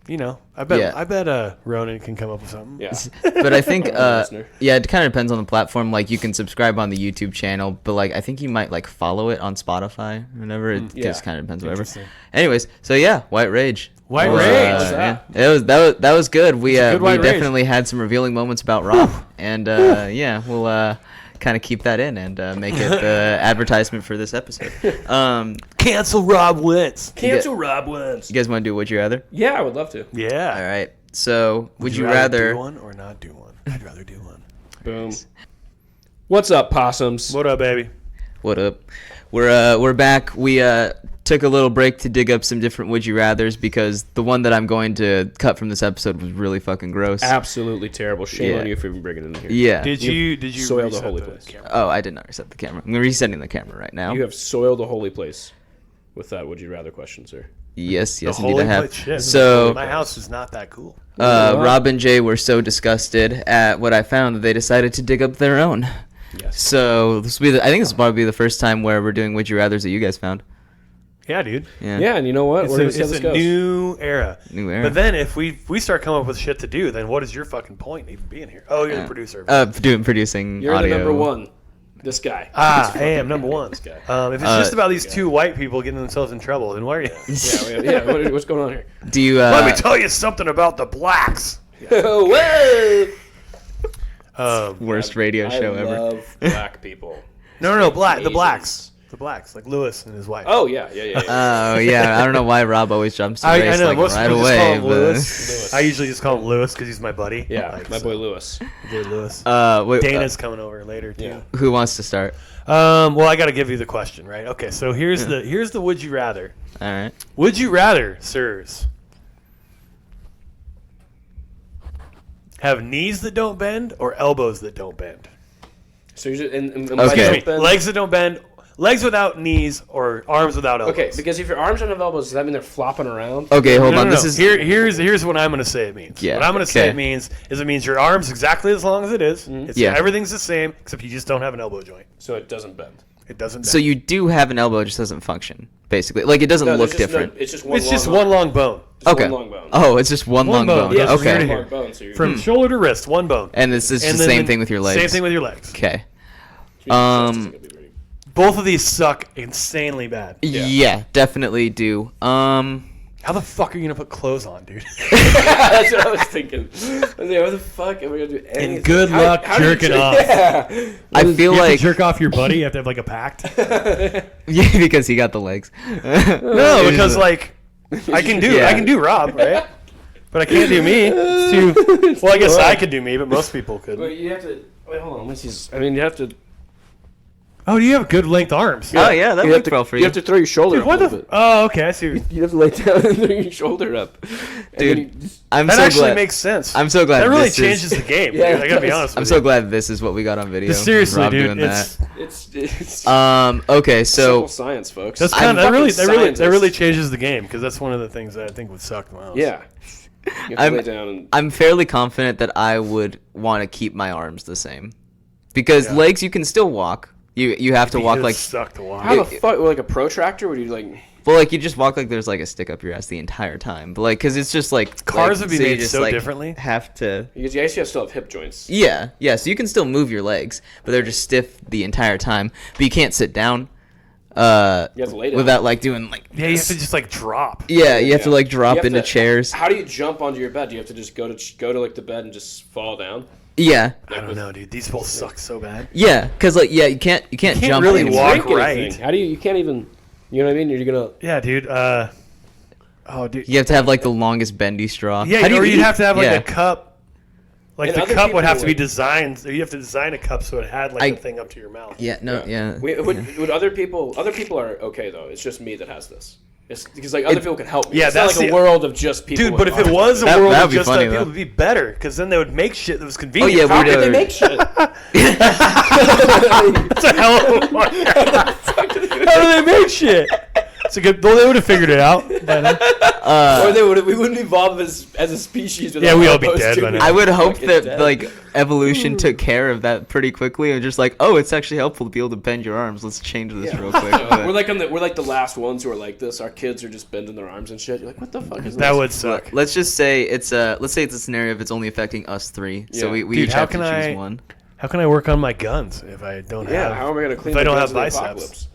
You know, I bet Yeah. Ronan can come up with something. yeah. But I think Listener. yeah, it kind of depends on the platform. Like you can subscribe on the YouTube channel, but like I think you might like follow it on Spotify. Whenever it Yeah. just kind of depends. Whatever. Interesting. Anyways, so yeah, White Rage. White Was, Rage. What's yeah, that? that was good. We a good we White Rage. definitely had some revealing moments about Rob, and yeah, we'll kind of keep that in and make it the advertisement for this episode. Cancel Rob Wentz. Cancel Rob Wentz. You guys want to do Would You Rather? Yeah, I would love to. Yeah. All right. So would you do rather? one or not do one? I'd rather do one. Boom. What's up, possums? What up, baby? What up? We're back. We took a little break to dig up some different Would You Rathers because the one that I'm going to cut from this episode was really fucking gross. Absolutely terrible. Shame Yeah. on you for even bringing it in here. Yeah. Did you soiled the reset holy place. camera? Oh, I did not reset the camera. I'm resetting the camera right now. You have soiled a holy place with that would you rather question, sir. Yes, The indeed I holy have. place. Shit. So, my house is not that cool. Rob and Jay were so disgusted at what I found that they decided to dig up their own. Yes. So this will be I think this will probably be the first time where we're doing Would You Rathers that you guys found. Yeah, dude. Yeah. Yeah, and you know what? It's We're a, gonna see how it's this a goes. new era. New era. But then if we start coming up with shit to do, then what is your fucking point in even being here? Oh, you're the producer. Producing You're audio. the number one. This guy. I am number one. This guy. If it's just about these two white people getting themselves in trouble, then why are you? Yeah. What's going on here? Do you Let me tell you something about the blacks. Whoa! Um, worst radio show I ever? love black people. no, black. The Asians. blacks. the blacks, like Lewis and his wife. Oh yeah, yeah. Oh yeah, I don't know why Rob always jumps to I race know like most right people just call away. him But... Lewis. I usually just call him Lewis because he's my buddy. Yeah, Like, my so- boy Lewis. Boy Lewis. Wait, Dana's coming over later too. Yeah. who wants to start? Well, I got to give you the question, right? Okay, so here's the would you rather. All right. Would you rather, sirs, have knees that don't bend or elbows that don't bend? So you're just, and Okay. legs don't bend? Legs that don't bend, legs without knees or arms without elbows. Okay, because if your arms don't have elbows, does that mean they're flopping around? Okay, hold No, on. no, This no. is Here's what I'm going to say it means. Yeah, What I'm going to say okay. it means is it means your arm's exactly as long as it is. It's, Yeah. Everything's the same except you just don't have an elbow joint. So it doesn't bend. It doesn't bend. so you do have an elbow, it just doesn't function. Basically, like it doesn't No, look there's just no- different. it's just one. it's just long one long bone. Just Okay. One long bone. Oh, it's just one long One bone, bone. yeah, from here to Okay. here. Long bone, so you're, From shoulder to wrist, one bone. And it's just And the then same thing with your legs. Same thing with your legs. Okay. Justice is gonna be very- Both of these suck insanely bad. Yeah, definitely do. How the fuck are you going to put clothes on, dude? That's what I was thinking. I was like, what the fuck am I gonna do? Anything? good luck do you jerking jerk- off. Yeah. I feel You have like to jerk off your buddy? You have to have like a pact? yeah, because he got the legs. No, because like I can do Rob, right? But I can't do me. It's too. Well, I guess I could do me, but most people could. Wait, you have to. Wait, hold on. Let me see. I mean, you have to. Oh, you have good length arms. Oh yeah, that You have worked to, well for you you. have to throw your shoulder Dude, up what a the? little bit. Oh, okay. I see. You have to lay down and throw your shoulder up. And then Dude, you just- I'm That so actually glad. makes sense. I'm so glad That really this is- changes the game. Yeah, dude. I gotta be it does. honest with I'm you. so glad this is what we got on video. Seriously, Rob dude. doing that. it's Okay, simple so science, folks. That's I'm kind of fucking that really scientist. changes the game because that's one of the things that I think would suck the most. Yeah. You have to I'm- lay down and. I'm fairly confident that I would want to keep my arms the same, because Yeah. legs you can still walk. You have to walk like suck to walk. How the fuck? Like a protractor? Would you like? well, like you just walk like there's like a stick up your ass the entire time, but like because it's just like Cars like, would be you made just, so like, differently. Have to. Because you guys still have hip joints. Yeah, so you can still move your legs, but they're just stiff the entire time. But you can't sit down. You have to lay down. Without like doing like. Yeah, you have this. to just like drop. Yeah, you have to like drop You have into to- chairs. How do you jump onto your bed? Do you have to just go to like the bed and just fall down? Yeah, I don't know, dude. These both suck so bad. yeah, because like you can't jump really anymore. walk Drink right. anything. How do you? You can't even. You know what I mean? You're gonna. Yeah, dude. Oh, dude. You have to have like the longest bendy straw. Yeah, How do or you you'd eat? have to have like Yeah. a cup. Like And the other cup would people have to be would- designed. You have to design a cup so it had like the thing up to your mouth. Yeah, no, yeah. Would other people? Other people are okay though. It's just me that has this. It's because like other people can help me. Yeah, it's not that's like a the- world of just people. Dude, with but if it arms. was a That- world that'd of be just funny, that, people though. would be better because then they would make shit that was Oh convenient. yeah, how we'd could they make shit? That's a hell of a How do they make shit? It's a good. Well, they would have figured it out. By then. Or we wouldn't evolve as a species. Yeah, we'd all be dead by now. I would hope Fucking that dead. like evolution took care of that pretty quickly and just like, oh, it's actually helpful to be able to bend your arms. Let's change this real quick. But- We're like the last ones who are like this. Our kids are just bending their arms and shit. You're like, what the fuck is That this? would suck. Let's just say it's a scenario if it's only affecting us three. So Yeah. we Dude, each how have to can choose I- one. How can I work on my guns if I don't Yeah, have? how am I gonna clean? if I the don't guns have in the biceps? apocalypse?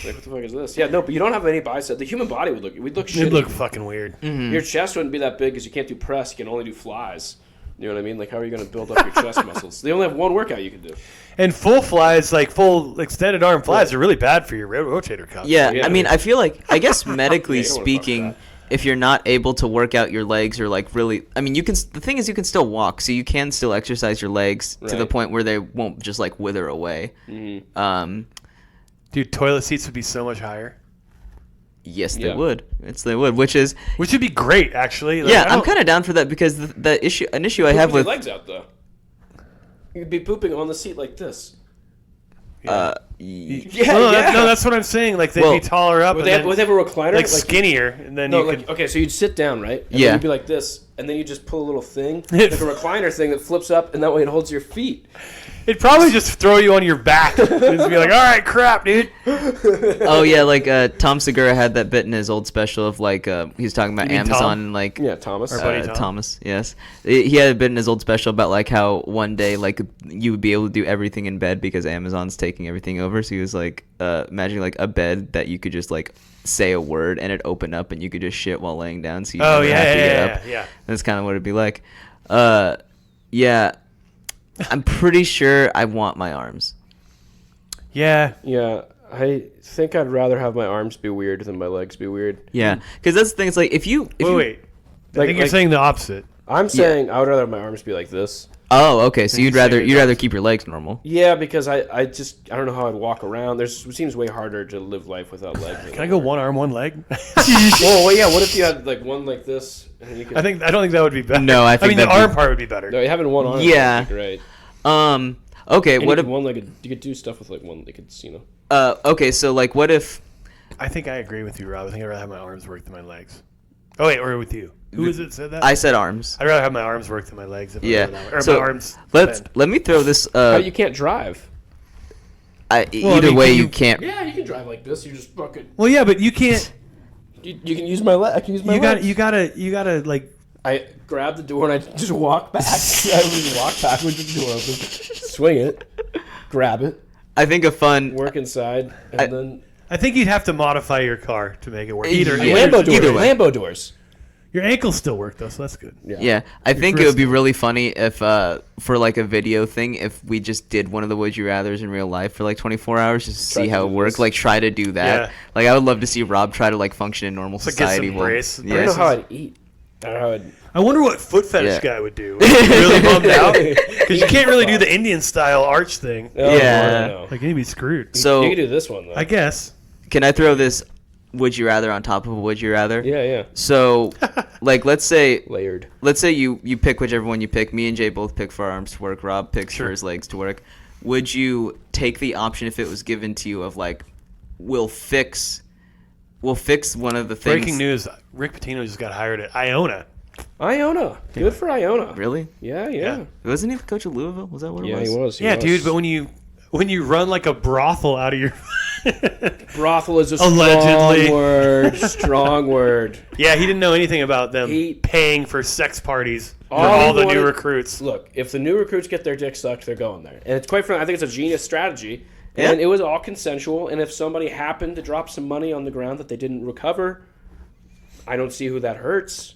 Like, what the fuck is this? Yeah, no, but you don't have any biceps. The human body we'd look shitty. It'd look fucking weird. Your chest wouldn't be that big because you can't do press. You can only do flies. You know what I mean? Like, how are you going to build up your chest muscles? They only have one workout you can do. And full flies, like full extended arm flies, are really bad for your rotator cuff. Yeah, Yeah. I mean, I feel like, I guess medically Yeah, you don't wanna fuck with speaking, that. if you're not able to work out your legs or like really, I mean, you can, the thing is you can still walk, so you can still exercise your legs to the Right. point where they won't just like wither away. Dude, toilet seats would be so much higher. Yes, they Yeah. would. They would, which is, Which would be great, actually. Like, yeah, I I'm don't- kind of down for that because an issue I have Poop your with, legs out though. You'd be pooping on the seat like this. yeah, No, that's what I'm saying. Like they'd Well, be taller up, Would and they have a recliner? like skinnier, and then No, you like could. okay, so you'd sit down, right? And Yeah. then you'd be like this, and then you just pull a little thing, like a recliner thing that flips up, and that way it holds your feet. It'd probably just throw you on your back. Just be like, all right, crap, dude. oh yeah, like Tom Segura had that bit in his old special of like he was talking about You mean Amazon Tom? and like Yeah, Thomas. Our buddy Tom. Thomas, yes. He had a bit in his old special about like how one day like you would be able to do everything in bed because Amazon's taking everything over. So he was like imagining like a bed that you could just like say a word and it open up and you could just shit while laying down. So you Oh never have to get up. yeah. That's kind of what it'd be like. Yeah, I'm pretty sure I want my arms. Yeah. Yeah. I think I'd rather have my arms be weird than my legs be weird. Yeah, because that's the thing. It's like if you Wait. I Like- think you're like- saying the opposite. I'm saying I would rather have my arms be like this. Oh, okay. So you'd rather saying keep your legs normal. Yeah, because I don't know how I'd walk around. It seems way harder to live life without legs. Can I go one arm, one leg? Oh, well, yeah. What if you had like one like this and you could? I don't think that would be better. No, I think mean the that'd be- arm part would be better. No, having one arm. Yeah. Would be great. Okay. And What you if? could one-legged? You could do stuff with like one-legged, you know. Okay. So like, what if? I think I agree with you, Rob. I think I'd rather have my arms work than my legs. Oh wait, or with you? Who is it said that? I said arms. I'd rather have my arms work than my legs. If I Yeah. go that way. Or So my arms. let bend. me throw this. How you can't drive? Either mean, way, can you you- can't. Yeah, you can drive like this. You just fucking. Well, yeah, but you can't. You can use my leg. I can use my You legs. you gotta like. I grab the door and I just walk back. I would walk backwards with the door open, swing it, grab it, I think a fun. work inside, and then I think you'd have to modify your car to make it work. Yeah. Lambo doors. either way. Lambo doors. Your ankles still work though, so that's good. Yeah, I think it would be really funny if, for like a video thing, if we just did one of the Would You Rathers in real life for like 24 hours just to Try see to how it do worked. this. Like, try to do that. Yeah. Like, I would love to see Rob try to like function in normal So get some society. brace. I don't know Yeah. how I'd eat. I don't know how I'd. I wonder what foot fetish Yeah. guy would do. Would he be really bummed out because you can't really do the Indian style arch thing. Oh, Yeah. I don't know. Like you'd be screwed. So, You can do this one though. I guess. can I throw this Would You Rather on top of a Would You Rather? Yeah, yeah. So, like, let's say Layered. you pick whichever one you pick. Me and Jay both pick for our arms to work. Rob picks for his legs to work. Would you take the option if it was given to you of like, we'll fix one of the things? Breaking news: Rick Pitino just got hired at Iona. Iona. Good for Iona. Really? Yeah, Yeah. yeah. Wasn't he the coach of Louisville? Was that what it Yeah, was? he was. He Yeah, was. dude. But when you run like a brothel out of your brothel is a Allegedly. strong word. Strong word. Yeah, he didn't know anything about them He- paying for sex parties for All all he the new wanted- recruits. Look, if the new recruits get their dick sucked, they're going there. And it's quite frankly, I think it's a genius strategy. Yeah. And it was all consensual. And if somebody happened to drop some money on the ground that they didn't recover, I don't see who that hurts.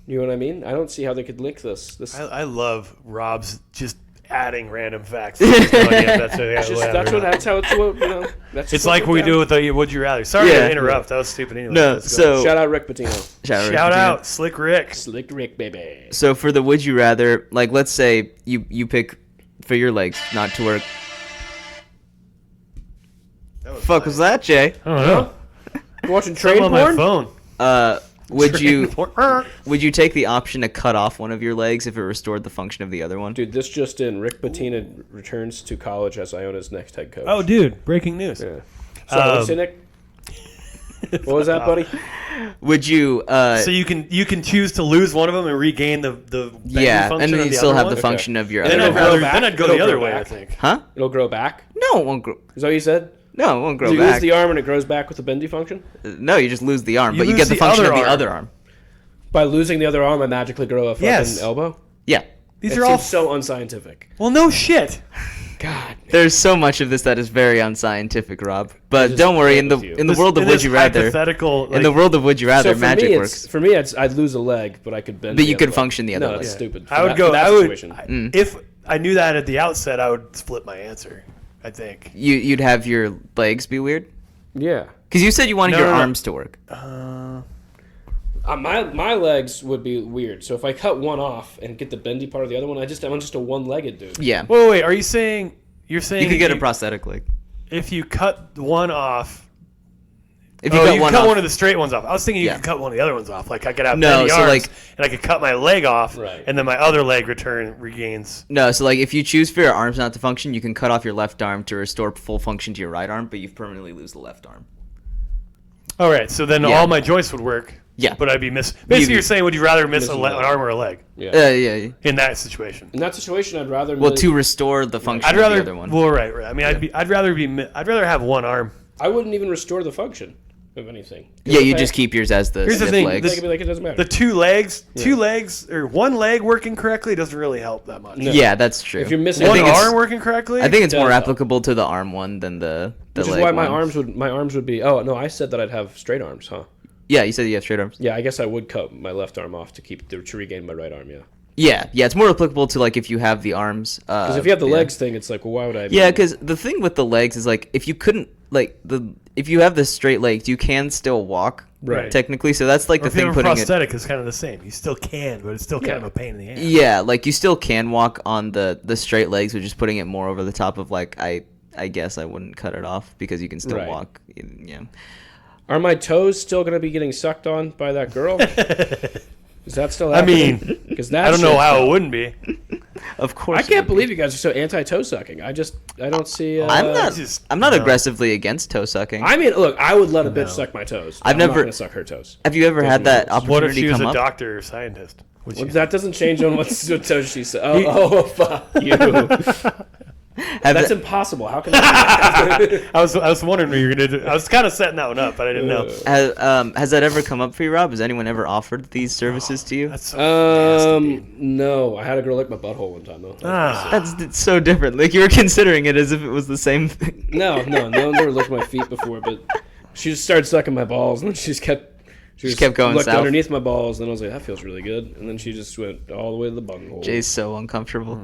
You know what I mean? I don't see how they could link this. I love Rob's just adding random facts. That's That's how it's. You know, that's It's what like we're we down. do with the Would You Rather. Sorry Yeah. to interrupt. That was stupid anyway. No, Let's go. so Shout out Rick Pitino. Shout out Slick Rick. Slick Rick, baby. So for the Would You Rather, like, let's say you pick for your legs not to work. Fuck was that, Jay? I don't know. You watching I'm train on my porn? phone. Would you take the option to cut off one of your legs if it restored the function of the other one? Dude, this just in. Rick Pitino returns to college as Iona's next head coach. Oh, dude! Breaking news. Yeah. So, what's it, Nick? What was that, buddy? Would you? So you can choose to lose one of them and regain the bending Yeah, function and then of you the still other have one? the function of your Then other I'd one. grow rather back? then I'd go It'll the other grow way. I back. think. Huh? It'll grow back? No, it won't grow. Is that what you said? No, it won't grow So you lose back. the arm and it grows back with the bendy function? No, you just lose the arm, You but you lose get the the function of other the arm. other arm. By losing the other arm, I magically grow a fucking Yes. elbow? Yeah. These It are all seems so unscientific. well, no shit. God. There's so much of this that is very unscientific, Rob. But just don't worry, play in the with you. in the world of In Would this You Rather, hypothetical, in the like, world of Would You Rather, So for magic me, works. For me, I'd lose a leg, but I could bend. But the you other could leg. function the other No, leg. it's Yeah. stupid. I would For go. that I would situation. if I knew that at the outset, I would split my answer. I think. You'd have your legs be weird? Yeah. Because you said you wanted No, your no, no. arms to work. My legs would be weird. So if I cut one off and get the bendy part of the other one, I'm just a one-legged dude. Yeah. Wait. Are you saying you're saying You could if get a prosthetic leg. if you cut one off? If you Oh, got you one cut off, one of the straight ones off. I was thinking you Yeah. could cut one of the other ones off. Like I could have No, bendy so, arms, like- and I could cut my leg off, Right. and then my other leg regains. No, so like if you choose for your arms not to function, you can cut off your left arm to restore full function to your right arm, but you've permanently lose the left arm. All right, so then Yeah. all my joints would work. Yeah. But I'd be Basically, you're saying, would you rather miss Miss an a leg. arm or a leg Yeah. Yeah. in that situation? In that situation, I'd rather. Well, to restore the function I'd of rather. the other one. Well, right. I mean, I'd rather have one arm. I wouldn't even restore the function of anything. Yeah, you Okay? just keep yours as the Here's the stiff thing, legs. Like, it'd be like it doesn't matter. The two legs, or one leg working correctly doesn't really help that much. No. Yeah, that's true. If you're missing One I think it's- arm working correctly. I think it's more does help. applicable to the arm one than the Which leg is why my one. arms would be. Oh no, I said that I'd have straight arms, huh? Yeah, you said you have straight arms. Yeah, I guess I would cut my left arm off to regain my right arm. Yeah, Yeah, it's more applicable to like if you have the arms. because if you have the yeah. legs thing, it's like, well, why would I? Yeah, because the thing with the legs is like if you couldn't like if you have the straight legs, you can still walk. Right. Technically, so that's like Or the if you thing have a putting it. prosthetic, it's kind of the same. You still can, but it's still kind of a pain in the ass. Yeah, like you still can walk on the straight legs, but just putting it more over the top of like I guess I wouldn't cut it off because you can still Right. walk. Yeah. Are my toes still going to be getting sucked on by that girl? Is that still I happening? mean, because I don't know how it wouldn't be. Of course. I it can't would be. believe you guys are so anti-toe sucking. I don't see. I'm not no. aggressively against toe sucking. I mean, look, I would let a bitch No. suck my toes. I've I'm not never- gonna suck her toes. Have you ever had that What if What if opportunity she was come a up? doctor or scientist? Would Well, you- that doesn't change on what toes she said. Oh, fuck you. Have That's that- impossible. How can that I was wondering what you were gonna do. I was kind of setting that one up, but I didn't know. has that ever come up for you, Rob? Has anyone ever offered these services to you? That's so nasty, dude. No. I had a girl lick my butthole one time though. Ah. That's so different. Like you were considering it as if it was the same thing. No one's ever licked my feet before, but she just started sucking my balls, and then she just kept going looked south. underneath my balls, and I was like, that feels really good, and then she just went all the way to the bunghole. Jay's so uncomfortable.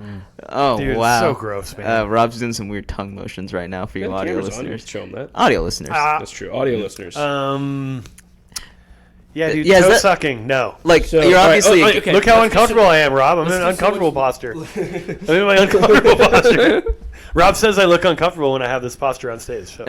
Oh Dude, it's wow, so gross, man. Rob's doing some weird tongue motions right now for you Yeah, the audio camera's on, you listeners. can show 'em that. Audio listeners. That's true. Audio listeners. Yeah, dude, Yeah, is toe that- sucking. No. like so- you're all right, obviously. okay. Look how let's uncomfortable I am, Rob. I'm in an let's do uncomfortable someone- posture. I'm in my uncomfortable posture. Rob says I look uncomfortable when I have this posture on stage. So.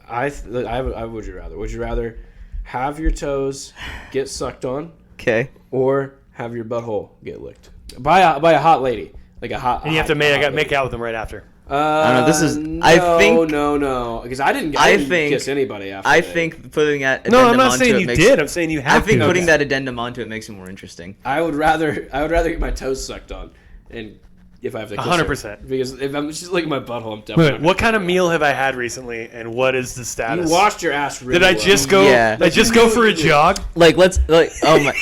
I would you rather? Would you rather have your toes get sucked on Okay. or have your butthole get licked by a hot lady, like a hot? And you have to make out with them right after. I don't know, this is- no, I think- no, because I didn't kiss anybody after. I that. think putting that. No, I'm addendum not onto saying it you makes- did. I'm saying you I have think to. putting that addendum onto it makes it more interesting. I would rather get my toes sucked on, and if I have to kiss her. 100%. Because if I'm just licking my butthole, I'm Wait, definitely. what kind of meal have I had recently, and what is the status? You washed your ass really Did I well. just go? Yeah. Did I just go for a jog? Like oh my!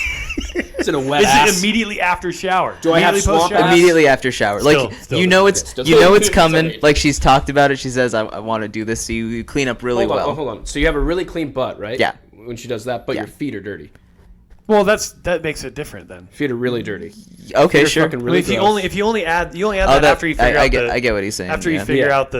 It's in a wet Is ass. it immediately after shower? Do I have Immediately swamp post-shower? ass? Immediately after shower, Still- like still you know doesn't- it's still you know it's doesn't- coming. sorry. Like she's talked about it. She says I want to do this, so you clean up really Hold on, well. hold on. So you have a really clean butt, right? Yeah. When she does that, but Yeah. your feet are dirty. Well, that makes it different then. Feet are really dirty. Okay, You're sure. fucking I mean, really if you gross. only add Oh, that that- after you figure I out get I get what he's saying. after you yeah. figure Yeah. out the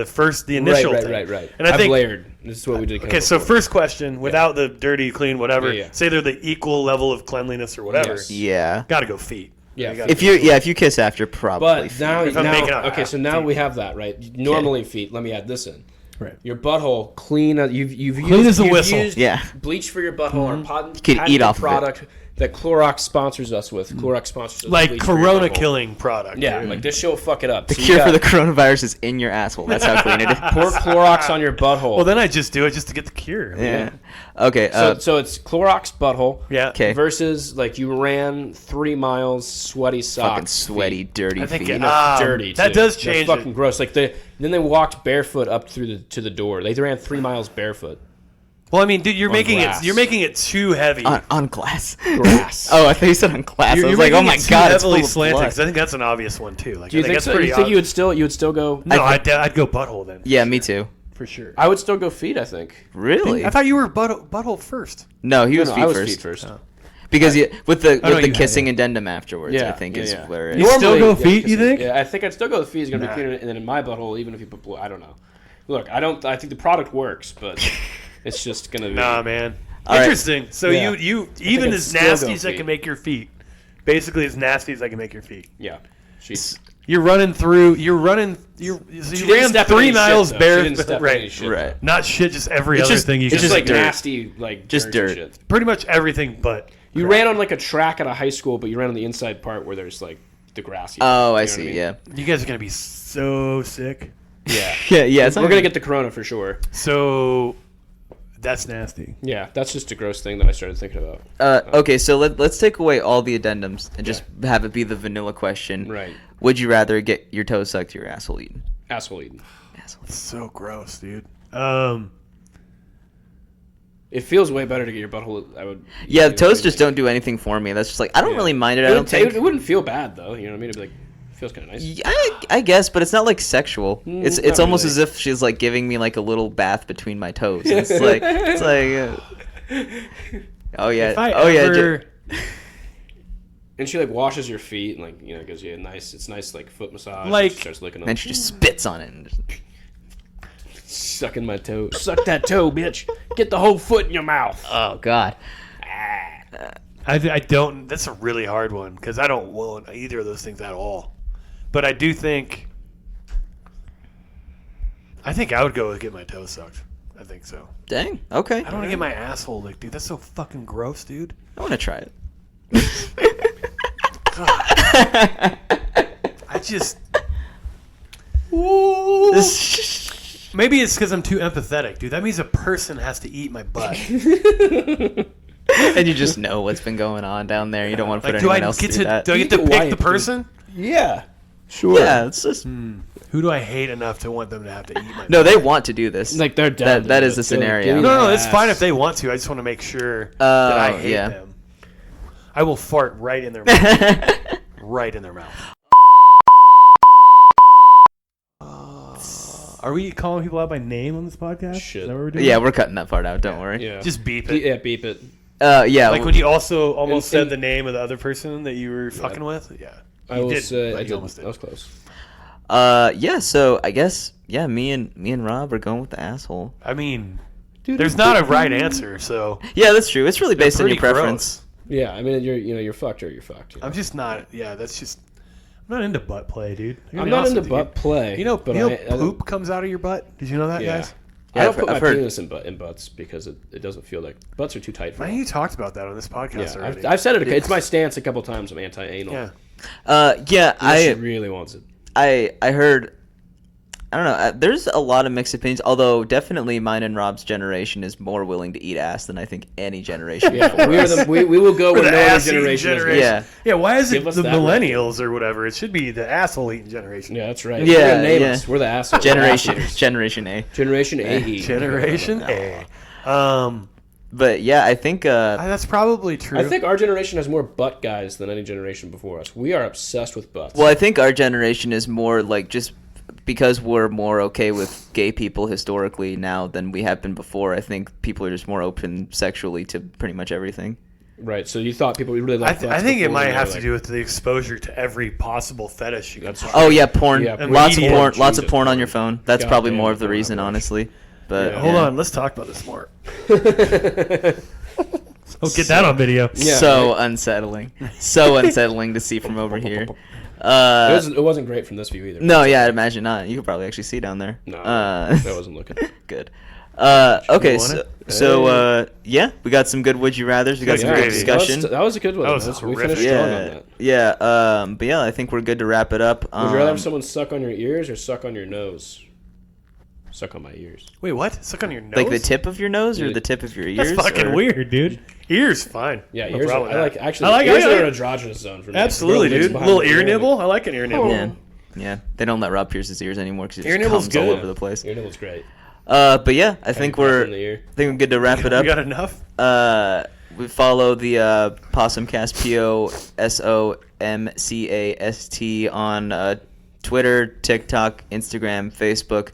initial thing. Right. And I I've think layered. This is what we did. okay. So first question, without the dirty, clean, whatever. Yeah. Say they're the equal level of cleanliness or whatever. Yes. Yeah. Got to go feet. Yeah, You gotta If go you feet. if you kiss after, probably. But now, If I'm making out okay, so now feet. we have that right. Normally feet. Let me add this in. Right. Your butthole clean. You've Clean used, as a you've whistle. used Yeah. bleach for your butthole or could eat off of it. product that Clorox sponsors us with. Clorox sponsors us with like bleach for your Corona butthole. killing product. Yeah, dude. like this shit will fuck it up. The So you cure for got- the coronavirus is in your asshole. That's how clean it is. pour Clorox on your butthole. Well, then I just do it just to get the cure. Yeah. Okay. so it's Clorox butthole. Yeah. Okay. Versus like you ran 3 miles, sweaty socks, Fucking sweaty, dirty I think feet. dirty. that too. does They're change fucking it. gross. Like then they walked barefoot up to the door. They ran 3 miles barefoot. Well, I mean, dude, you're making grass. it too heavy. on glass. Grass. Oh, I thought you said on glass. You're I was like, oh making my it too god, it's full heavily of slanted. blood. 'Cause I think that's an obvious one too. Like, Do you I think that's so? pretty You think obvious. you would still go? No, I'd go butthole then. Yeah, me too. For sure. I would still go feet. I think. Really? I thought you were butthole first. No, he was No, feet I was first. feet first. Because with the know you had kissing it. addendum afterwards, I think is where it You is. still go yeah, feet, you kissing- think? Yeah, I think I'd still go with feet. It's gonna Nah. be cleaner, and then in my butthole, even if you put blue, I don't know. Look, I think the product works, but it's just gonna be. Nah, man. All right. Interesting. So Yeah. you even I'd as still nasty go as I feet. can make your feet, basically as nasty as I can make your feet. Yeah. She's. You're running. So She you didn't ran step in 3 any miles shit, though. She didn't bare. step in any Right. shit, Right. though. Not shit. Just every It's other just- thing you it's can. Just like dirt. nasty, like Just dirt. and dirt. shit. pretty much everything, but You ran on like a track at a high school, but you ran on the inside part where there's like the grassy. Oh, I you know see. what mean? Yeah. you guys are gonna be so sick. Yeah. Yeah. It's We're gonna get the corona for sure. So that's nasty. Yeah, that's just a gross thing that I started thinking about. Okay, so let's take away all the addendums and just have it be the vanilla question. Right. Would you rather get your toes sucked or your asshole eaten? Asshole eating. It's so gross, dude. It feels way better to get your butthole. I would. Yeah, toes just don't do anything for me. That's just like I don't really mind it. I don't think. It wouldn't feel bad though. You know what I mean? It'd be like, it feels kind of nice. Yeah, I guess, but it's not like sexual. It's not almost really. as if she's like giving me like a little bath between my toes. It's like oh yeah, If I oh yeah. ever, And she like washes your feet and like gives you a nice, it's nice like foot massage. Like- She starts licking them. And then she just spits on it. And just, Sucking my toe. Suck that toe, bitch. Get the whole foot in your mouth. Oh God. I don't. That's a really hard one because I don't want either of those things at all. But I do think. I think I would go with get my toe sucked. I think so. Dang. Okay. I don't want to get my asshole licked, dude. That's so fucking gross, dude. I want to try it. I just. Maybe it's because I'm too empathetic, dude. That means a person has to eat my butt. And you just know what's been going on down there. You don't want to put Like, do anyone I else get through to? that. Do I get to You can pick wipe, the dude. person? Yeah. Sure. Yeah, it's just Who do I hate enough to want them to have to eat my? no. butt? They want to do this. Like they're down. That to is it. the scenario. Give me No, the it's fine if ass. they want to. I just want to make sure that I hate yeah. them. I will fart right in their mouth. Right in their mouth. Are we calling people out by name on this podcast? Shit. Is that what we're doing? Yeah, we're cutting that part out. Don't worry. Yeah. Just beep it. Yeah, beep it. Yeah. Like when you also almost And- said the name of the other person that you were fucking with? Yeah. I You will did, say but I you did. almost did. That was close. Yeah. So I guess me and Rob are going with the asshole. I mean, there's not a right answer, so Yeah, that's true. It's really based on pretty your preference. gross. Yeah, I mean you're fucked or you're fucked. You know? I'm just not. Yeah, that's just. I'm not into butt play, dude. I'm not into butt play. You know, but you know I don't- poop comes out of your butt. Did you know that, Yeah. guys? I don't I've- put my I've heard- penis in butts because it doesn't feel like butts are too tight for I me. think you talked about that on this podcast Yeah, already. I've said it. It's my stance a couple times. I'm anti-anal. yeah. Yeah. Unless she really wants it. I heard. I don't know. There's a lot of mixed opinions. Although definitely mine and Rob's generation is more willing to eat ass than I think any generation. Yeah, before. we will go where the no other ass-eating generation is. generation. Yeah. Yeah, why is it Give us the that millennials or whatever? It should be the asshole eating generation. Yeah, that's right. Yeah, We're gonna name yeah. us. We're the assholes. Generation A. Generation AE. Generation A. But yeah, I think That's probably true. I think our generation has more butt guys than any generation before us. We are obsessed with butts. well, I think our generation is more like just because we're more okay with gay people historically now than we have been before. I think people are just more open sexually to pretty much everything. Right. So you thought people really I, liked butts I think it before, might and have they're to like- do with the exposure to every possible fetish you can That's find. Oh yeah, porn. Yeah, lots of media. porn. Lots of Jesus, porn on porn. your phone. That's probably Goddamn more of the porn reason, I watch. honestly. But Yeah. Hold yeah. on, let's talk about this more. Oh, get that on video. Yeah, So unsettling. So unsettling to see from over here. It wasn't great from this view either. No, yeah, I'd imagine not. You could probably actually see down there. No, I wasn't looking. Good. Okay, on so it? yeah, we got some good would you rather's. We got some good gravy. discussion. That was a good one. That was we horrific. finished strong on Yeah, that. but yeah, I think we're good to wrap it up. Would you rather have someone suck on your ears or suck on your nose? Suck on my ears. Wait, what? Suck on your nose? like the tip of your nose or Yeah. the tip of your ears? That's fucking or- weird, dude. Ears, fine. Yeah, No ears. problem I with like that. actually. I like ears I are like- an androgynous zone for me. Absolutely, Real lips dude. behind Little the ear ear. nibble. I like an ear nibble. Yeah, yeah. They don't let Rob pierce his ears anymore because it Ear just nibble's comes all good. over the place. Ear nibble's great. But yeah, I think Pop we're in the ear. good to wrap it You up. got enough? We follow the Possumcast POSOMCAST on Twitter, TikTok, Instagram, Facebook.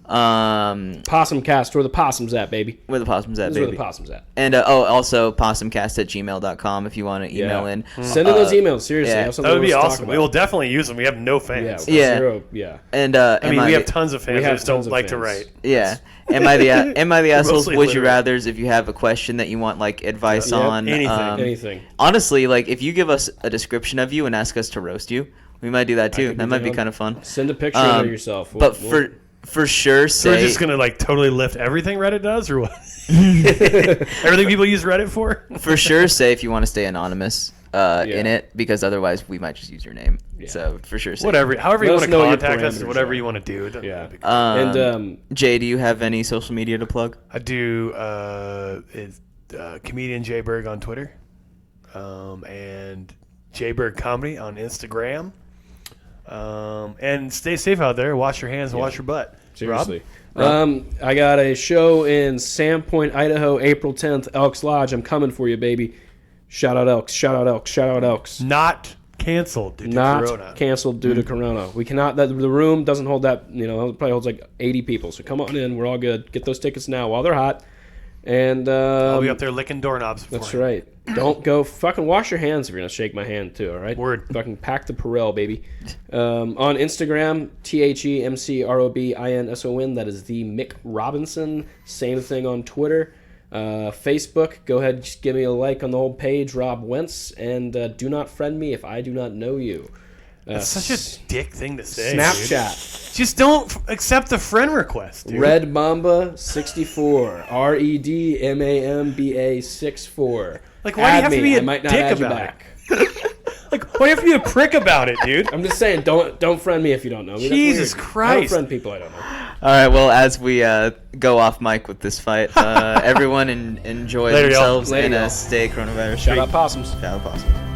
Possum cast. Where the possums at, baby? Where the possums at, This is where baby. the possums at. And also possumcast@gmail.com if you want to email in. Send in those emails. Seriously, yeah. have That something would be to talk awesome. about. We will definitely use them. We have no Yeah. fans. Yeah. Zero, yeah. And I mean, am we the- have tons of fans We that have just don't tons of like to fans. write. Yeah. Am I the assholes? Mostly Would you literate. rather's? If you have a question that you want like advice Yeah. on, Anything. Anything. honestly, like if you give us a description of you and ask us to roast you, we might do that too. could That be might be down. kind of fun. Send a picture Um, of yourself. But for sure, So we're say just gonna like totally lift everything Reddit does, or what? Everything people use Reddit for? for sure say if you want to stay anonymous in Yeah. it, because otherwise we might just use your name. Yeah. So for sure, say. Whatever. However you Let want us to know what your contact us, parameters whatever are. you want to do. It doesn't Yeah. matter. And Jay, do you have any social media to plug? I do comedian Jay Berg on Twitter, and Jay Berg Comedy on Instagram. And stay safe out there. Wash your hands and wash your butt. seriously. Rob? I got a show in Sandpoint, Idaho, April 10th, Elks Lodge. I'm coming for you, baby. Shout out Elks. Shout out Elks. Shout out Elks. Not canceled due to Not Corona. canceled due to Corona. We cannot. The room doesn't hold that. It probably holds like 80 people. So come on in. We're all good. Get those tickets now while they're hot. And I'll be up there licking doorknobs. that's right. Don't go fucking wash your hands if you're gonna shake my hand too. All right. Word. Fucking pack the Perel, baby. On Instagram, TheMcRobinson. That is the Mick Robinson. Same thing on Twitter. Facebook. Go ahead, just give me a like on the whole page, Rob Wentz, and do not friend me if I do not know you. That's such a dick thing to say. Snapchat. Dude. Just don't accept the friend request, dude. Red Mamba 64. REDMAMBA 64. Like, why do you have to be I a might not dick add you about back. it? Like, why do you have to be a prick about it, dude? I'm just saying, don't friend me if you don't know me. That's Jesus weird. Christ. I don't friend people I don't know. All right, well, as we go off mic with this fight, everyone enjoy Later, y'all. themselves Later, and y'all. stay coronavirus Shout free. out Possums. Shout out possums.